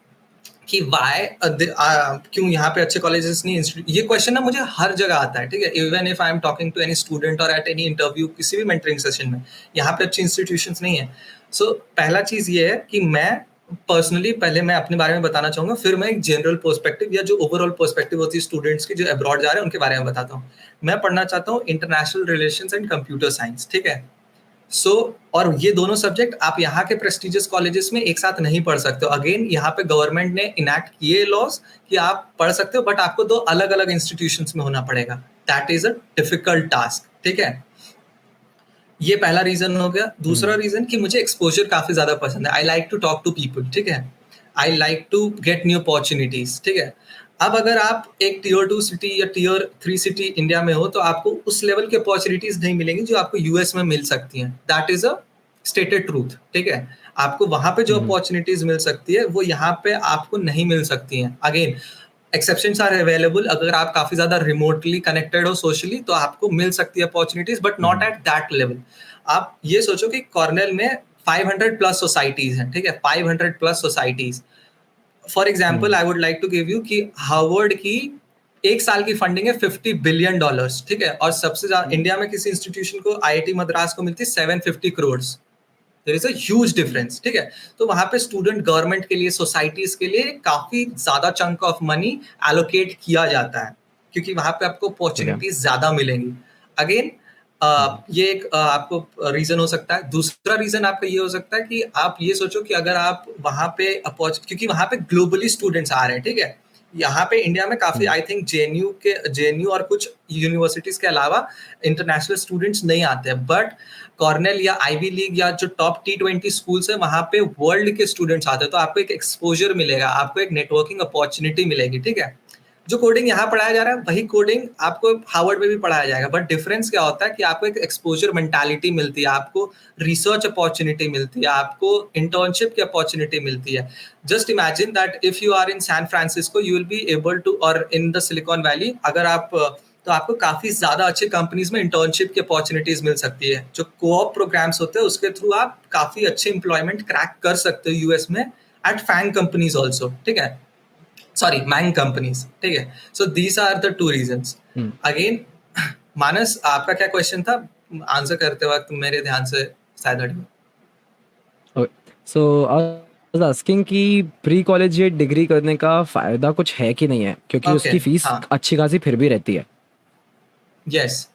कि व्हाई क्यों यहाँ पे अच्छे कॉलेजेस नहीं, ये क्वेश्चन ना मुझे हर जगह आता है, ठीक है। Even if I am talking to any student और एट एनी इंटरव्यू, किसी भी मेंटरिंग सेशन में, यहाँ पे अच्छी इंस्टीट्यूशंस नहीं है। सो पहला चीज ये है कि मैं पर्सनली पहले मैं अपने बारे में बताना चाहूंगा, फिर मैं एक जनरल पर्सपेक्टिव या जो ओवरऑल पर्सपेक्टिव होती है स्टूडेंट्स की जो अब्रॉड जा रहे हैं उनके बारे में बताता हूँ। मैं पढ़ना चाहता हूँ international relations and computer science, ठीक है। सो और ये दोनों सब्जेक्ट आप यहाँ के प्रेस्टिजियस कॉलेजेस में एक साथ नहीं पढ़ सकते हो। अगेन यहाँ पे गवर्नमेंट ने इनैक्ट किए लॉज कि आप पढ़ सकते हो, बट आपको दो अलग अलग इंस्टीट्यूशंस में होना पड़ेगा। That is a difficult task, ठीक है। ये पहला रीजन हो गया। दूसरा रीजन कि मुझे एक्सपोजर काफी ज्यादा पसंद है। I like to talk to people, ठीक है। I like to get new opportunities, ठीक है। अब अगर आप एक टीयर 2 सिटी या टीयर 3 सिटी इंडिया में हो तो आपको उस लेवल की अपॉर्चुनिटीज नहीं मिलेंगी जो आपको यूएस में मिल सकती हैं। That is a stated truth, ठीक है। आपको वहां पे जो अपॉर्चुनिटीज मिल सकती है वो यहाँ पे आपको नहीं मिल सकती हैं। अगेन एक्सेप्शंस आर अवेलेबल, अगर आप काफी ज्यादा रिमोटली कनेक्टेड हो सोशली तो आपको मिल सकती है opportunities, but not at that level. आप ये सोचो कि कॉर्नेल में 500 प्लस सोसाइटीज हैं, ठीक है। 500 plus societies. For example I would like to give you कि हार्वर्ड की एक साल की फंडिंग है $50 बिलियन, ठीक है। और सबसे ज्यादा इंडिया में किसी इंस्टीट्यूशन को, आईआईटी मद्रास को मिलती है 750 crore. There is a huge difference, ठीक है। तो वहां पे स्टूडेंट गवर्नमेंट के लिए, सोसाइटीज के लिए काफी ज्यादा चंक ऑफ मनी एलोकेट किया जाता है, क्योंकि वहां पे आपको अपॉर्चुनिटीज ज्यादा मिलेंगी। अगेन ये एक आपको रीजन हो सकता है। दूसरा रीजन आपका ये हो सकता है कि आप ये सोचो कि अगर आप वहां पे क्योंकि वहां पे ग्लोबली स्टूडेंट्स आ रहे हैं, ठीक है। यहाँ पे इंडिया में काफी आई थिंक जेएनयू और कुछ यूनिवर्सिटीज के अलावा इंटरनेशनल स्टूडेंट्स नहीं आते हैं, बट कॉर्नेल या आईवी लीग या जो टॉप T20 स्कूल्स है वहां पे वर्ल्ड के स्टूडेंट्स आते हैं। तो आपको एक एक्सपोजर मिलेगा, आपको एक नेटवर्किंग अपॉर्चुनिटी मिलेगी, ठीक है। जो कोडिंग यहाँ पढ़ाया जा रहा है वही कोडिंग आपको हार्वर्ड में भी पढ़ाया जाएगा, बट डिफरेंस क्या होता है कि आपको एक एक्सपोजर मेंटालिटी मिलती है, आपको रिसर्च अपॉर्चुनिटी मिलती है, आपको इंटर्नशिप की अपॉर्चुनिटी मिलती है। Just imagine that if you are in San Francisco you will be able to, और इन द सिलिकॉन वैली, अगर आप तो आपको काफी ज्यादा अच्छे कंपनीज में इंटर्नशिप की अपॉर्चुनिटीज मिल सकती है। जो कोऑप प्रोग्राम्स होते हैं उसके थ्रू आप काफी अच्छे एम्प्लॉयमेंट क्रैक कर सकते हो यूएस में एट फैंग कंपनीज ऑल्सो, ठीक है। सॉरी, मैंग कंपनीज, ठीक है। So these are the two reasons. Again Manas, आपका क्या क्वेश्चन था? आंसर करते वक्त मेरे ध्यान से शायद हट गया। सो आई वाज आस्किंग कि प्री कॉलेजिएट डिग्री करने का फायदा कुछ है कि नहीं है, क्योंकि उसकी फीस अच्छी खासी फिर भी रहती है। यस,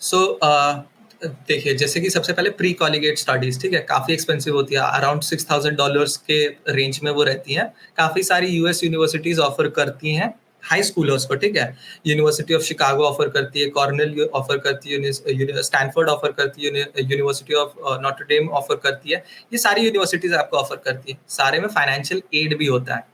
सो देखिए, जैसे कि सबसे पहले प्री कॉलेजिएट स्टडीज, ठीक है, काफ़ी एक्सपेंसिव होती है, अराउंड $6,000 के रेंज में वो रहती हैं। काफ़ी सारी यूएस यूनिवर्सिटीज़ ऑफर करती हैं हाई स्कूलर्स को, ठीक है। यूनिवर्सिटी ऑफ शिकागो ऑफर करती है, कॉर्नेल ऑफर करती है, स्टैनफोर्ड ऑफर करती है, यूनिवर्सिटी ऑफ नॉटर डेम ऑफर करती है। ये सारी यूनिवर्सिटीज़ आपको ऑफर करती है, सारे में फाइनेंशियल एड भी होता है।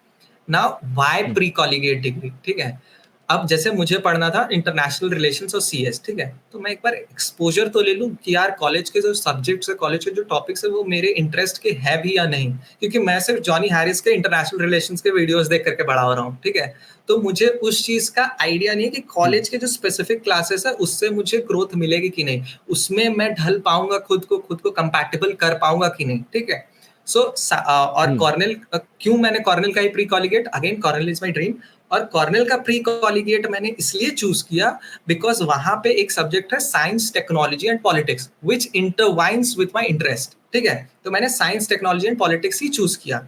Now why pre collegiate degree, ठीक है। अब जैसे मुझे पढ़ना था इंटरनेशनल रिलेशंस और सीएस, ठीक है, तो मैं एक बार एक्सपोजर तो ले लूं कि यार कॉलेज के जो सब्जेक्ट्स है, कॉलेज के जो टॉपिक्स है, वो मेरे इंटरेस्ट के है भी या नहीं, क्योंकि मैं सिर्फ जॉनी हैरिस के इंटरनेशनल रिलेशंस के वीडियोस देख करके बड़ा हो रहा हूँ, ठीक है। तो मुझे उस चीज का आइडिया नहीं है कि कॉलेज के जो स्पेसिफिक क्लासेस है उससे मुझे ग्रोथ मिलेगी कि नहीं, उसमें मैं ढल पाऊंगा, खुद को कंपैटिबल कर पाऊंगा कि नहीं, ठीक है। सो और कॉर्नेल, क्यों मैंने कॉर्नेल का ही pre collegiate, again Cornell is my dream, और कॉर्नेल का प्री कॉलेजिएट मैंने इसलिए चूज किया बिकॉज वहां पे एक सब्जेक्ट है science, technology and politics which intertwines with my interest, ठीक है। तो मैंने साइंस, टेक्नोलॉजी एंड पॉलिटिक्स ही चूज किया।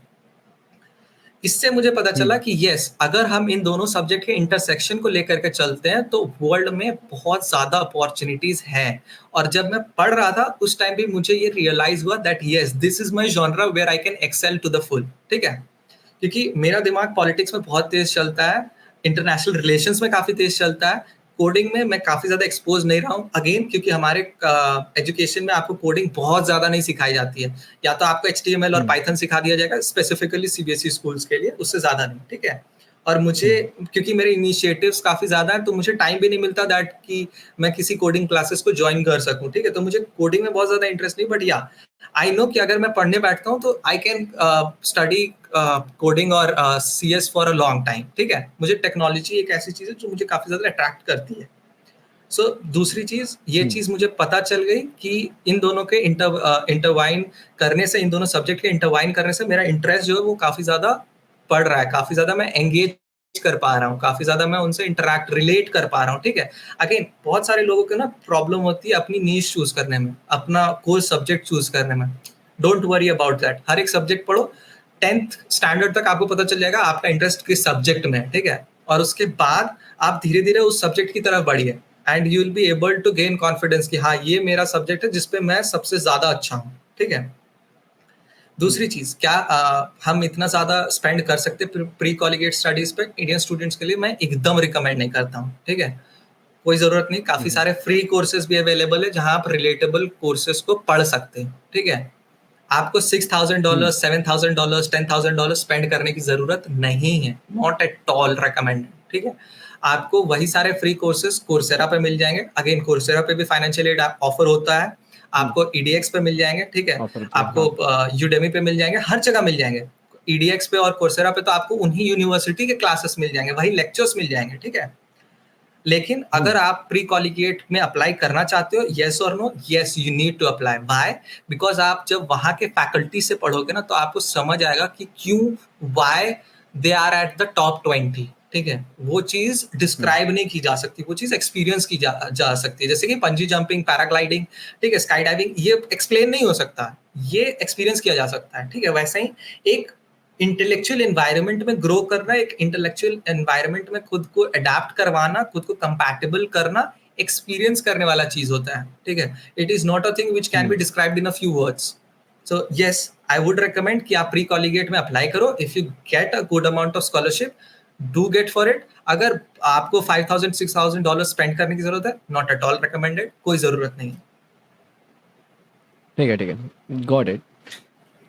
इससे मुझे पता चला कि यस, अगर हम इन दोनों सब्जेक्ट के इंटरसेक्शन को लेकर के चलते हैं तो वर्ल्ड में बहुत ज्यादा अपॉर्चुनिटीज हैं। और जब मैं पढ़ रहा था उस टाइम भी मुझे ये रियलाइज हुआ that yes, this is my genre where I can excel to the full, ठीक है। क्योंकि मेरा दिमाग पॉलिटिक्स में बहुत तेज चलता है, इंटरनेशनल रिलेशंस में काफी तेज चलता है, कोडिंग में मैं काफी ज्यादा एक्सपोज नहीं रहा हूँ, अगेन क्योंकि हमारे एजुकेशन में आपको कोडिंग बहुत ज्यादा नहीं सिखाई जाती है। या तो आपको HTML और पाइथन सिखा दिया जाएगा स्पेसिफिकली सीबीएसई स्कूल्स के लिए, उससे ज्यादा नहीं, ठीक है। और मुझे क्योंकि मेरे इनिशिएटिव्स काफी ज्यादा है तो मुझे टाइम भी नहीं मिलता दैट कि मैं किसी कोडिंग क्लासेस को ज्वाइन कर सकूं, ठीक है। तो मुझे कोडिंग में बहुत ज्यादा इंटरेस्ट नहीं, बट या आई नो कि अगर मैं पढ़ने बैठता हूँ तो आई कैन स्टडी कोडिंग और CS for a long time, ठीक है। मुझे टेक्नोलॉजी एक ऐसी चीज है जो मुझे काफी ज्यादा अट्रैक्ट करती है। सो दूसरी चीज, ये चीज मुझे पता चल गई कि इन दोनों के इंटरवाइन करने से, इन दोनों सब्जेक्ट के इंटरवाइन करने से मेरा इंटरेस्ट जो है वो काफी ज्यादा बढ़ रहा है, काफी ज्यादा मैं एंगेज कर पा रहा हूँ, काफी ज्यादा मैं उनसे इंटरैक्ट रिलेट कर पा रहा हूँ, ठीक है। अगेन बहुत सारे लोगों को ना प्रॉब्लम होती है अपनी नीश चूज करने में, अपना कोर्स सब्जेक्ट चूज करने में। डोंट वरी अबाउट दैट, हर एक सब्जेक्ट पढ़ो, 10th स्टैंडर्ड तक आपको पता चल जाएगा आपका इंटरेस्ट किस सब्जेक्ट में है, ठीक है। और उसके बाद आप धीरे धीरे उस सब्जेक्ट की तरफ बढ़िए and you will be able to gain confidence कि हाँ, ये मेरा सब्जेक्ट है जिसपे मैं सबसे ज्यादा अच्छा हूँ, ठीक है। दूसरी चीज, क्या हम इतना ज्यादा स्पेंड कर सकते प्री कॉलेजिएट स्टडीज पे? इंडियन स्टूडेंट्स के लिए मैं एकदम रिकमेंड नहीं करता हूँ, ठीक है। कोई जरूरत नहीं, काफी सारे फ्री कोर्सेज भी अवेलेबल है जहां आप रिलेटेबल कोर्सेज को पढ़ सकते हैं, ठीक है। आपको $6,000, $7,000, $10,000 स्पेंड करने की जरूरत नहीं है, नॉट एट ऑल रिकमेंडेड, ठीक है। आपको वही सारे फ्री कोर्सेज कोर्सेरा पे मिल जाएंगे, अगेन कोर्सेरा पे भी फाइनेंशियल एड ऑफर होता है, आपको EDX पे मिल जाएंगे, ठीक है। आपको यूडेमी पे मिल जाएंगे, हर जगह मिल जाएंगे। EDX पे और कोर्सेरा पे तो आपको उन्हीं यूनिवर्सिटी के क्लासेस मिल जाएंगे, वही लेक्चर्स मिल जाएंगे, ठीक है। लेकिन अगर आप प्री कॉलेजिएट में अप्लाई करना चाहते हो, येस और no, yes you need to apply. Why? Because आप जब वहां के फैकल्टी से पढ़ोगे ना तो आपको समझ आएगा कि क्यों, why they are at the top 20, ठीक है। वो चीज डिस्क्राइब नहीं की जा सकती, वो चीज एक्सपीरियंस की जा सकती है। जैसे कि पंजी जंपिंग, पैराग्लाइडिंग, ठीक है, स्काई डाइविंग, ये एक्सप्लेन नहीं हो सकता, ये एक्सपीरियंस किया जा सकता है, ठीक है। वैसे ही एक इंटेलेक्चुअल एनवायरनमेंट में ग्रो करना, एक इंटेलेक्चुअल एनवायरनमेंट में खुद को अडेप्ट करवाना, खुद को कंपैटिबल करना, एक्सपीरियंस करने वाला चीज होता है, ठीक है। It is not a thing which can be described in a few words. So yes, I would recommend कि आप प्री कॉलेजिएट में अप्लाई करो। If you get a good amount of scholarship, do get for it. अगर आपको $5,000, $6,000 spend करने की जरूरत है, नॉट एट ऑल रिकमेंडेड, कोई जरूरत नहीं है। ठीक है, got it.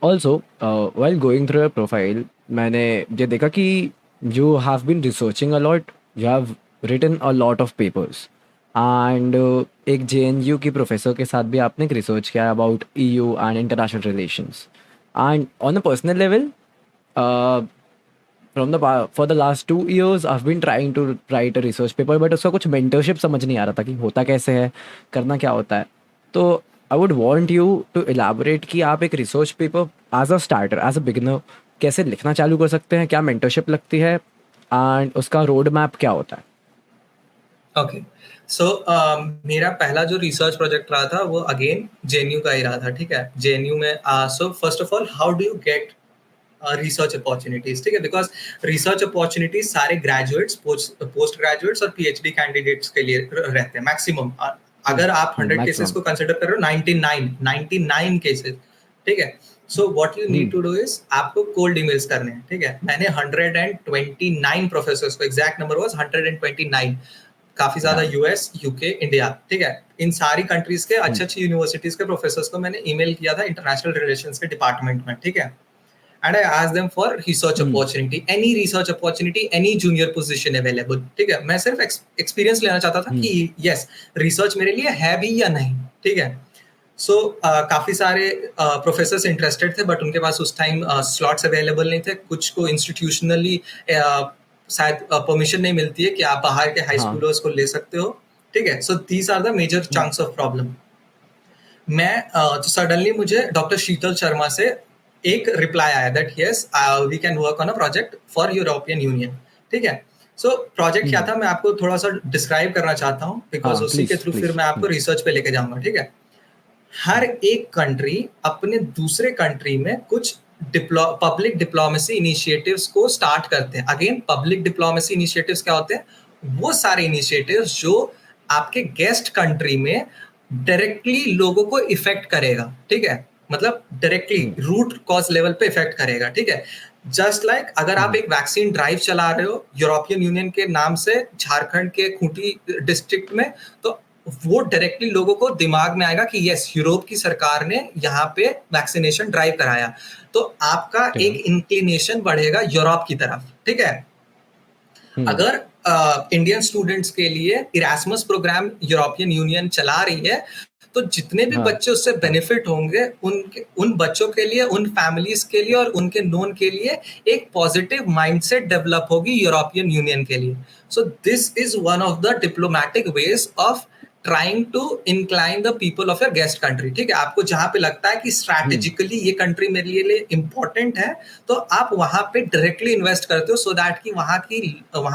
Also while going through your profile, मैंने ये देखा कि you have been researching a lot, you have written a lot of papers, and एक JNU की प्रोफेसर के साथ भी आपने एक रिसर्च किया about EU and international relations, and on a personal level, for the last 2 years I've been trying to write a research paper, but उसका कुछ mentorship समझ नहीं आ रहा था कि होता कैसे है, करना क्या होता है। तो I would want you to elaborate कि आप एक research paper as a starter, as a beginner कैसे लिखना चालू कर सकते हैं, क्या मेंटरशिप लगती है, एंड उसका रोड मैप क्या होता है। ओके, सो मेरा पहला जो रिसर्च प्रोजेक्ट रहा था वो अगेन JNU का ही रहा था, ठीक है। JNU में so first of all, how do you get research opportunities, ठीक है। बिकॉज रिसर्च अपॉर्चुनिटीज सारे ग्रेजुएट्स, पोस्ट ग्रेजुएट्स और PhD कैंडिडेट्स के लिए रहते हैं मैक्सिमम। अगर आप 100 केसेस maximum. को कंसिडर कर रहे हो, 99 केसेस, ठीक है। So what you need to do is आपको कोल्ड ईमेल्स करने हैं, ठीक है। मैंने 129 प्रोफेसर्स को, एग्जैक्ट नंबर वाज 129, काफी ज्यादा यूएस, यूके, इंडिया, ठीक है, इन सारी कंट्रीज के अच्छी अच्छी यूनिवर्सिटीज के प्रोफेसर्स को मैंने ईमेल किया था इंटरनेशनल रिलेशंस के डिपार्टमेंट में, ठीक है। And I asked them for research opportunity, any research opportunity, any junior position available, ठीक है। मैं सिर्फ एक्सपीरियंस लेना चाहता था कि यस रिसर्च मेरे लिए है भी या नहीं, ठीक है। सो काफी सारे प्रोफेसर्स इंटरेस्टेड थे, बट उनके पास उस टाइम स्लॉट्स अवेलेबल नहीं थे। कुछ को इंस्टीट्यूशनली शायद परमिशन नहीं मिलती है कि आप बाहर के हाई स्कूलर्स को ले सकते हो, ठीक है। So these are the major chunks of problem. मैं तो सडनली मुझे डॉक्टर शीतल शर्मा से एक रिप्लाई आया that yes we can work on a project for European Union, ठीक है। सो प्रोजेक्ट क्या था, मैं आपको थोड़ा सा डिस्क्राइब करना चाहता हूँ, बिकॉज उसी के थ्रू फिर मैं आपको रिसर्च पे लेके जाऊंगा, ठीक है। हर एक कंट्री अपने दूसरे कंट्री में कुछ पब्लिक डिप्लोमेसी इनिशिएटिव्स को स्टार्ट करते हैं। अगेन पब्लिक डिप्लोमेसी इनिशिएटिव्स क्या होते हैं? वो सारे इनिशिएटिव्स जो आपके गेस्ट कंट्री में डायरेक्टली लोगों को इफेक्ट करेगा, ठीक है। मतलब डायरेक्टली रूट कॉज लेवल पे इफेक्ट करेगा, ठीक है। जस्ट लाइक अगर आप एक वैक्सीन ड्राइव चला रहे हो यूरोपियन यूनियन के नाम से झारखंड के खूंटी डिस्ट्रिक्ट में, तो वो डायरेक्टली लोगों को दिमाग में आएगा कि यस यूरोप की सरकार ने यहाँ पे वैक्सीनेशन ड्राइव कराया, तो आपका एक इंक्लिनेशन बढ़ेगा यूरोप की तरफ, ठीक है। अगर इंडियन स्टूडेंट्स के लिए इरास्मस प्रोग्राम यूरोपियन यूनियन चला रही है, तो जितने भी बच्चे उससे बेनिफिट होंगे उन बच्चों के लिए, उन फैमिलीज के लिए और उनके नोन के लिए एक पॉजिटिव माइंडसेट डेवलप होगी यूरोपियन यूनियन के लिए। So this is one of the diplomatic ways of trying to incline the people of your guest country, ठीक है। आपको जहां पे लगता है कि स्ट्रैटेजिकली ये कंट्री मेरे लिए इंपॉर्टेंट है, तो आप वहां पे डायरेक्टली इन्वेस्ट करते हो, सो दैट कि वहां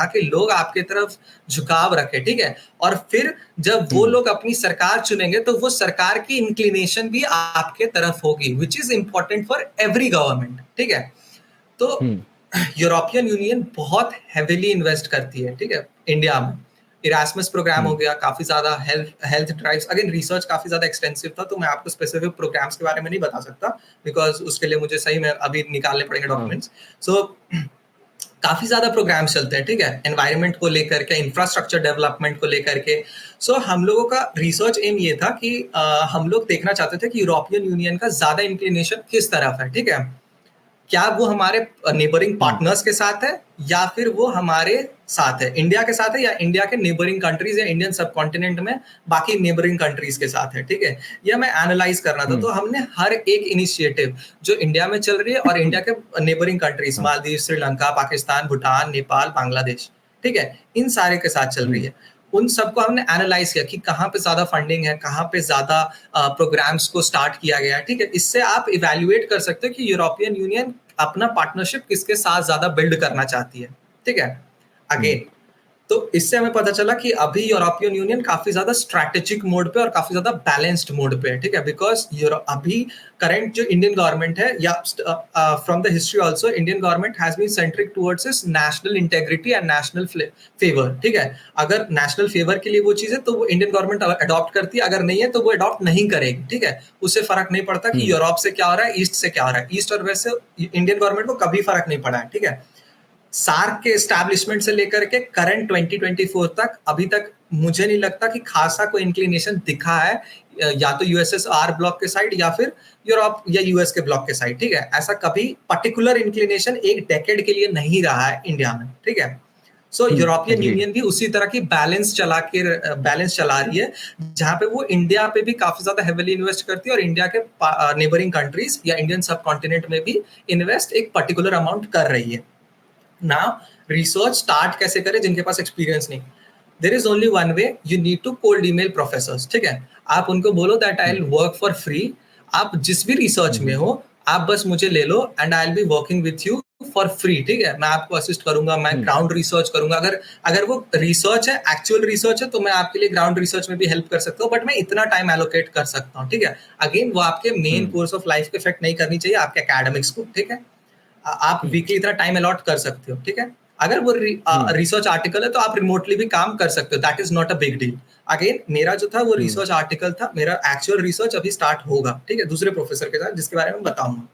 के लोग आपके तरफ झुकाव रखे, ठीक है। और फिर जब वो लोग अपनी सरकार चुनेंगे, तो वो सरकार की इंक्लिनेशन भी आपके तरफ होगी, which is important for every government, ठीक है। तो यूरोपियन यूनियन बहुत हेविली इन्वेस्ट करती है, ठीक है, इंडिया में। इरास्मस प्रोग्राम हो गया, काफी ज्यादा हेल्थ ड्राइव्स, अगेन रिसर्च काफी ज्यादा एक्सटेंसिव था, तो मैं आपको स्पेसिफिक प्रोग्राम्स के बारे में नहीं बता सकता, बिकॉज उसके लिए मुझे सही में अभी निकालने पड़ेंगे डॉक्यूमेंट्स। सो काफी ज्यादा प्रोग्राम्स चलते हैं, ठीक है, एनवायरनमेंट को लेकर के, इंफ्रास्ट्रक्चर डेवलपमेंट को लेकर के। सो हम लोगों का रिसर्च एम ये था कि हम लोग देखना चाहते थे कि यूरोपियन यूनियन का ज्यादा इंक्लिनेशन किस तरफ है, ठीक है। क्या वो हमारे नेबरिंग पार्टनर्स के साथ है, या फिर वो हमारे साथ है, इंडिया के साथ है, या इंडिया के नेबरिंग कंट्रीज या इंडियन सब कॉन्टिनेंट में बाकी नेबरिंग कंट्रीज के साथ है, ठीक है। यह मैं एनालाइज करना था। तो हमने हर एक इनिशिएटिव जो इंडिया में चल रही है और इंडिया के नेबरिंग कंट्रीज, मालदीव, श्रीलंका, पाकिस्तान, भूटान, नेपाल, बांग्लादेश, ठीक है, इन सारे के साथ चल रही है, उन सबको हमने एनालाइज किया कि कहाँ पे ज्यादा फंडिंग है, कहाँ पे ज्यादा प्रोग्राम्स को स्टार्ट किया गया है, ठीक है। इससे आप इवेल्युएट कर सकते हो कि यूरोपियन यूनियन अपना पार्टनरशिप किसके साथ ज्यादा बिल्ड करना चाहती है, ठीक है। अगेन तो इससे हमें पता चला कि अभी यूरोपियन यूनियन काफी ज्यादा स्ट्रैटेजिक मोड पे और काफी ज्यादा बैलेंस्ड मोड पे है, ठीक है। बिकॉज अभी करंट जो इंडियन गवर्नमेंट है, या from the history also, Indian government has been centric towards इस national integrity and national favour, ठीक है। अगर नेशनल फेवर के लिए वो चीज है तो वो इंडियन गवर्नमेंट अडॉप्ट करती है, अगर नहीं है तो वो अडॉप्ट नहीं करेगी, ठीक है। उससे फर्क नहीं पड़ता कि यूरोप से क्या हो रहा है, ईस्ट से क्या हो रहा है। ईस्ट और वेस्ट से इंडियन गवर्नमेंट को कभी फर्क नहीं पड़ा है, ठीक है। सार्क के एस्टैब्लिशमेंट से लेकर के करंट 2024 तक अभी तक मुझे नहीं लगता कि खासा कोई इंक्लिनेशन दिखा है, या तो यूएसएसआर ब्लॉक के साइड या फिर यूरोप या यूएस के ब्लॉक के साइड, ठीक है। ऐसा कभी पर्टिकुलर इंक्लिनेशन एक डेकेड के लिए नहीं रहा है इंडिया में, ठीक है। सो यूरोपियन यूनियन भी उसी तरह की बैलेंस चला रही है, जहां पे वो इंडिया पे भी काफी ज्यादा हेविली इन्वेस्ट करती है और इंडिया के नेबरिंग कंट्रीज या इंडियन सब कॉन्टिनेंट में भी इन्वेस्ट एक पर्टिकुलर अमाउंट कर रही है। Now, research start कैसे करें जिनके पास एक्सपीरियंस नहीं? There is only one way. You need to cold email professors, ठीक है। आप उनको बोलो that I'll work for free. आप जिस भी रिसर्च में हो, आप बस मुझे ले लो and I'll be working with you for free, ठीक है। मैं आपको असिस्ट करूंगा, मैं ग्राउंड रिसर्च करूंगा। अगर वो रिसर्च है, एक्चुअल रिसर्च है, तो मैं आपके लिए ग्राउंड रिसर्च में भी हेल्प कर सकता हूँ, बट मैं इतना टाइम एलोकेट कर सकता हूँ, ठीक है। अगेन वो आपके मेन कोर्स ऑफ लाइफ के इफेक्ट नहीं करनी चाहिए, आपके एकेडमिक्स को, ठीक है। आप वीकली इतना टाइम अलॉट कर सकते हो, ठीक है। अगर वो रिसर्च आर्टिकल है तो आप रिमोटली भी काम कर सकते हो, that is not a big deal. Again मेरा जो था वो रिसर्च आर्टिकल था, मेरा एक्चुअल रिसर्च अभी स्टार्ट होगा, ठीक है, दूसरे प्रोफेसर के साथ, जिसके बारे में बताऊंगा।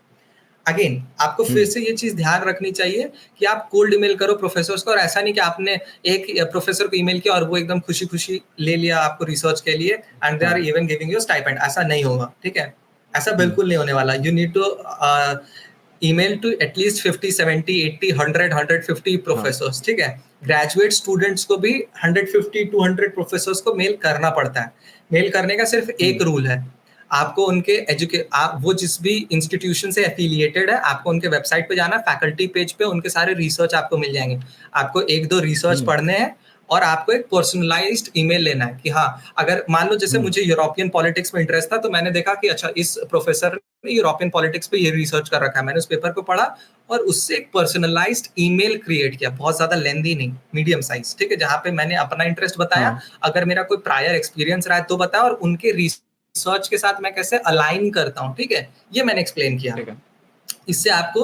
अगेन आपको फिर से ये चीज ध्यान रखनी चाहिए कि आप कोल्ड ईमेल करो प्रोफेसर्स को, और ऐसा नहीं कि आपने एक प्रोफेसर को ईमेल किया और वो एकदम खुशी खुशी ले लिया आपको रिसर्च के लिए and they are even giving you stipend, ऐसा नहीं होगा, ठीक है, ऐसा बिल्कुल नहीं होने वाला। You need to email to at least 50, 70, 80, 100, 150 professors, ठीक है। ग्रेजुएट स्टूडेंट्स को भी 150, 200 प्रोफेसर्स को मेल करना पड़ता है। मेल करने का सिर्फ एक रूल है, आपको उनके वो जिस भी इंस्टीट्यूशन से एफिलिएटेड है, आपको उनके वेबसाइट पे जाना, फैकल्टी पेज पे उनके सारे रिसर्च आपको मिल जाएंगे। आपको 1-2 रिसर्च पढ़ने हैं और आपको एक पर्सनलाइज्ड ईमेल लेना है कि हाँ, अगर मान लो जैसे मुझे यूरोपियन पॉलिटिक्स में इंटरेस्ट था, तो मैंने देखा कि अच्छा इस प्रोफेसर ने यूरोपियन पॉलिटिक्स पे ये रिसर्च कर रखा है, मैंने उस पेपर को पढ़ा और उससे एक पर्सनलाइज्ड ईमेल क्रिएट किया, बहुत ज्यादा लेंथी नहीं, मीडियम साइज, ठीक है, जहाँ पे मैंने अपना इंटरेस्ट बताया, अगर मेरा कोई प्रायर एक्सपीरियंस रहा है तो बताया, और उनके रिसर्च के साथ मैं कैसे अलाइन करता हूँ, ठीक है, ये मैंने एक्सप्लेन किया। इससे आपको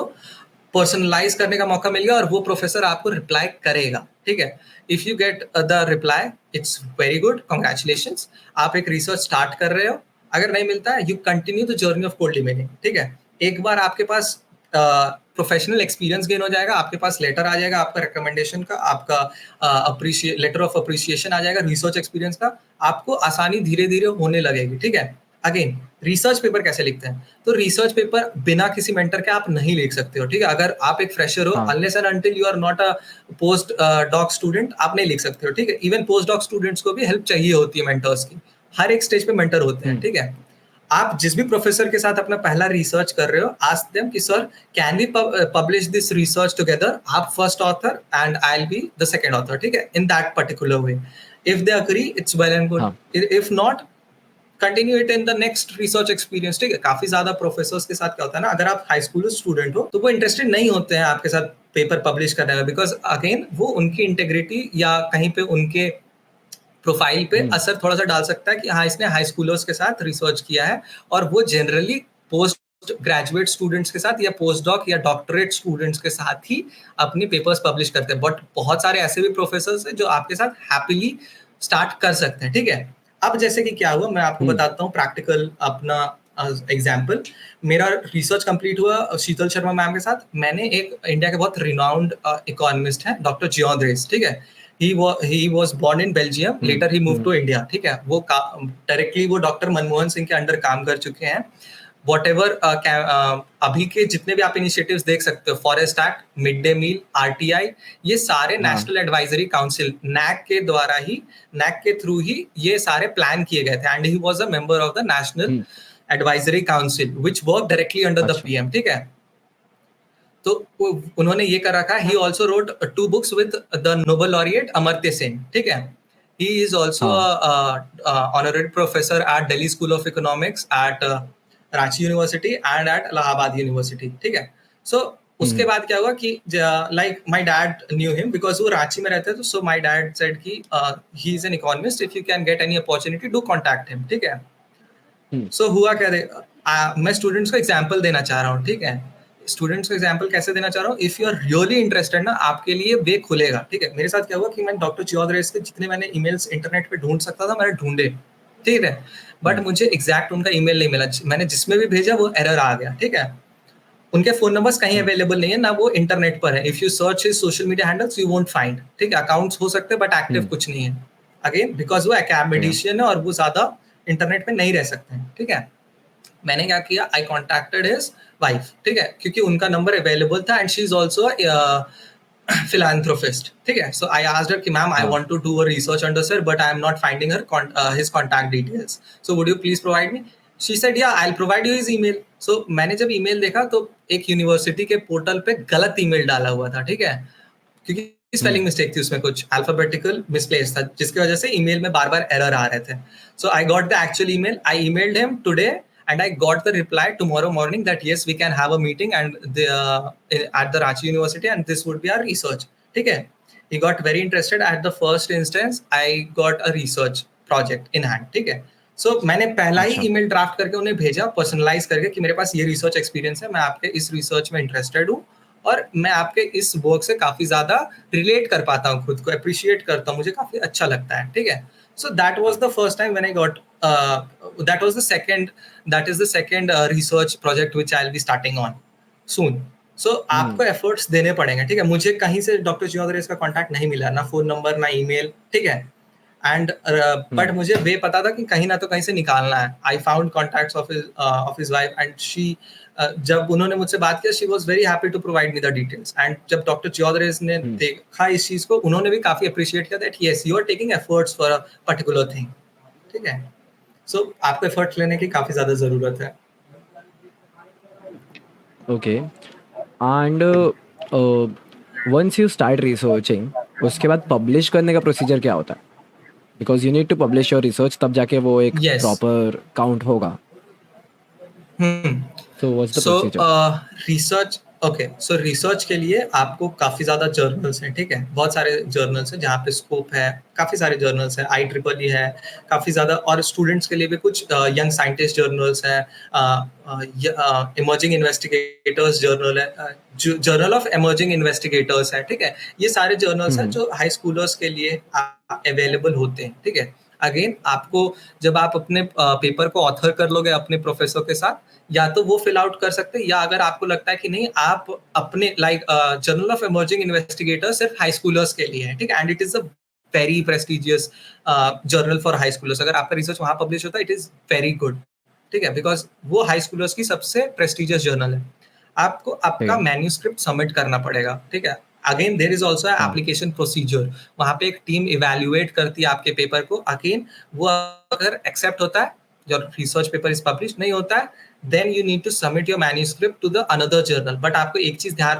पर्सनलाइज करने का मौका मिल गया और वो प्रोफेसर आपको रिप्लाई करेगा, ठीक है। If you get the reply, it's very good, congratulations, आप एक रिसर्च स्टार्ट कर रहे हो। अगर नहीं मिलता है, you continue the journey of cold emailing, ठीक है। एक बार आपके पास प्रोफेशनल एक्सपीरियंस गेन हो जाएगा, आपके पास लेटर आ जाएगा आपका रिकमेंडेशन का, आपका लेटर ऑफ अप्रिसिएशन आ जाएगा रिसर्च एक्सपीरियंस का, आपको आसानी धीरे धीरे होने लगेगी, ठीक है। अगेन रिसर्च पेपर कैसे लिखते हैं, तो रिसर्च पेपर बिना किसी मेंटर के आप नहीं लिख सकते हो, ठीक है। अगर आप एक फ्रेशर हो, unless and until you are not a post doc student, आप नहीं लिख सकते हो, ठीक है। इवन पोस्ट डॉक स्टूडेंट्स को भी हेल्प चाहिए होती है मेंटर्स की, हर एक स्टेज पे मेंटर होते हैं, ठीक है। आप जिस भी प्रोफेसर के साथ अपना पहला रिसर्च कर रहे हो, आस्क देम कि sir can we publish this research together, आप first author and I will be the second author, ठीक है, in that particular way. If they agree it's well and good, if not continue it in the next research experience, ठीक है। काफी ज्यादा professors के साथ क्या होता है ना, अगर आप हाई स्कूल स्टूडेंट हो तो वो इंटरेस्टेड नहीं होते हैं आपके साथ पेपर पब्लिश करने में, बिकॉज अगेन वो उनकी इंटेग्रिटी या कहीं पे उनके प्रोफाइल पे असर थोड़ा सा डाल सकता है कि हाँ इसने हाई स्कूलर्स के साथ रिसर्च किया है, और वो जनरली पोस्ट ग्रेजुएट स्टूडेंट्स के साथ या पोस्ट डॉक या डॉक्टरेट स्टूडेंट्स के साथ ही अपनी पेपर्स पब्लिश करते हैं। बट बहुत सारे ऐसे भी प्रोफेसर्स हैं जो आपके साथ हैप्पीली स्टार्ट कर सकते हैं, ठीक है। अब जैसे कि क्या हुआ, मैं आपको बताता हूँ प्रैक्टिकल अपना एग्जाम्पल। मेरा रिसर्च कंप्लीट हुआ शीतल शर्मा मैम के साथ। मैंने एक इंडिया के बहुत रिनाउंड इकोनॉमिस्ट हैं डॉक्टर जियोन रेस, ठीक है। he was born in Belgium, later he moved to India, ठीक है। वो डायरेक्टली वो डॉक्टर मनमोहन सिंह के अंडर काम कर चुके हैं। Whatever अभी के जितने भी आप इनिशिएटिव्स देख सकते हो, forest act, mid day meal, RTI, ये सारे नेशनल एडवाइजरी काउंसिल नैक के द्वारा ही, नैक के थ्रू ही ये सारे प्लान किए गए थे, and he was a member of the national advisory council which work directly under the PM, ठीक है। तो उन्होंने ये कर रखा है। He also wrote 2 books with the Nobel laureate Amartya Sen, ठीक है। He is also honorary professor at Delhi school of economics, at Ranchi university and at Allahabad university, ठीक है। सो उसके बाद क्या हुआ कि like my dad knew him because वो रांची में रहते थे, सो माय डैड सेड कि he is an economist, if you can get any opportunity do contact him, ठीक है। सो हुआ क्या, मैं स्टूडेंट्स को एग्जाम्पल देना चाह रहा हूँ, ठीक है। स्टूडेंट्स को एग्जाम्पल कैसे देना चाह रहा हूँ, if you are really interested ना, आपके लिए वे खुलेगा, ठीक है। मेरे साथ क्या हुआ कि मैं डॉक्टर जियोन रेस के जितने मैंने ईमेल्स इंटरनेट पे ढूंढ सकता था मैंने ढूंढे, ठीक है, बट मुझे एग्जैक्ट उनका ईमेल नहीं मिला। मैंने जिसमें भी भेजा वो एरर आ गया, ठीक है। उनके फोन नंबर्स कहीं अवेलेबल नहीं है, ना वो इंटरनेट पर है। If you search his social media handles you won't find, ठीक है। अकाउंट्स हो सकते हैं बट एक्टिव कुछ नहीं है, अगेन बिकॉज वो एकेडमिशियन है और वो ज्यादा इंटरनेट पे नहीं रह सकते हैं, ठीक है। मैंने क्या किया, आई कॉन्टैक्टेड हिज वाइफ, ठीक है, क्योंकि उनका नंबर अवेलेबल था and she is also philanthropist, ठीक है। So I asked her कि ma'am I want to do a research under sir but I am not finding his contact details, so would you please provide me? She said yeah I'll provide you his email. So मैंने जब email देखा तो एक university के portal पे गलत email डाला हुआ था, ठीक है, क्योंकि स्पेलिंग मिस्टेक थी उसमें, कुछ अल्फाबेटिकल मिसप्लेस था, जिसकी वजह से ईमेल में बार बार एरर आ रहे थे। So I got the actual email, I emailed him today and I got the reply tomorrow morning that yes we can have a meeting and at the Ranchi University and this would be our research, ठीक है। He got very interested at the first instance, I got a research project in hand, ठीक है। So मैंने पहला ही email draft करके उन्हें भेजा personalise करके कि मेरे पास ये रिसर्च एक्सपीरियंस है, मैं आपके इस रिसर्च में इंटरेस्टेड हूँ और मैं आपके इस वर्क से काफ़ी ज़्यादा रिलेट कर पाता हूँ खुद को, एप्रिशिएट करता हूँ, मुझे काफ़ी अच्छा लगता है, ठीक है? So that was the first time when I got, that is the second research project which I'll be starting on soon. So आपको एफर्ट्स देने पड़ेंगे, ठीक है? मुझे कहीं से डॉक्टर जियोदरेस का कॉन्टैक्ट नहीं मिला, ना फ़ोन नंबर, ना ईमेल, ठीक है? एंड बट मुझे वे पता था कि कहीं ना तो कहीं से निकालना है. I found contacts of his wife and she, जब उन्होंने मुझसे बात किया, she was very happy to provide me the details. And जब डॉक्टर जियोदरेस ने देखा इस चीज को, उन्होंने भी काफी अप्रिशिएट किया that yes you are taking efforts for a particular thing, ठीक है? सो आपको एफर्ट्स लेने की काफी ज्यादा जरूरत है. Okay. And once you start researching, उसके बाद पब्लिश करने का प्रोसीजर क्या होता है? Because you need to publish your research, तब जाके वो एक Yes. प्रॉपर काउंट होगा. So what's the so procedure? Research, okay, so research के लिए आपको काफ़ी ज़्यादा जर्नल्स हैं, ठीक है? बहुत सारे जर्नल्स हैं जहाँ पे स्कोप है, काफ़ी सारे जर्नल्स हैं, IEEE है, काफ़ी ज़्यादा, और स्टूडेंट्स के लिए भी कुछ यंग साइंटिस्ट जर्नल्स हैं, इमर्जिंग इन्वेस्टिगेटर्स जर्नल है, जर्नल ऑफ इमर्जिंग इन्वेस्टिगेटर्स है, ठीक है? ये सारे जर्नल्स हैं जो हाई स्कूलर्स के लिए अवेलेबल होते हैं, ठीक है? अगेन आपको, जब आप अपने पेपर को ऑथर कर लोगे अपने प्रोफेसर के साथ, या तो वो फिल आउट कर सकते हैं, या अगर आपको लगता है कि नहीं, आप अपने जर्नल ऑफ इमर्जिंग इन्वेस्टिगेटर सिर्फ हाई स्कूलर्स के लिए है, ठीक है? And it is a very prestigious journal for high schoolers. अगर आपका रिसर्च वहां पब्लिश होता है, इट इज वेरी गुड, ठीक है? बिकॉज वो हाई स्कूलर्स की सबसे प्रेस्टिजियस जर्नल है. आपको आपका मैन्यूस्क्रिप्ट सबमिट करना पड़ेगा, ठीक है? Again there is also application procedure. वहां पे एक टीम इवेल्युएट करती है आपके पेपर को. अगेन वो अगर एक्सेप्ट होता है, your research paper is publish, नहीं होता है, then you need to submit your manuscript to the another journal. But आपको एक चीज ध्यान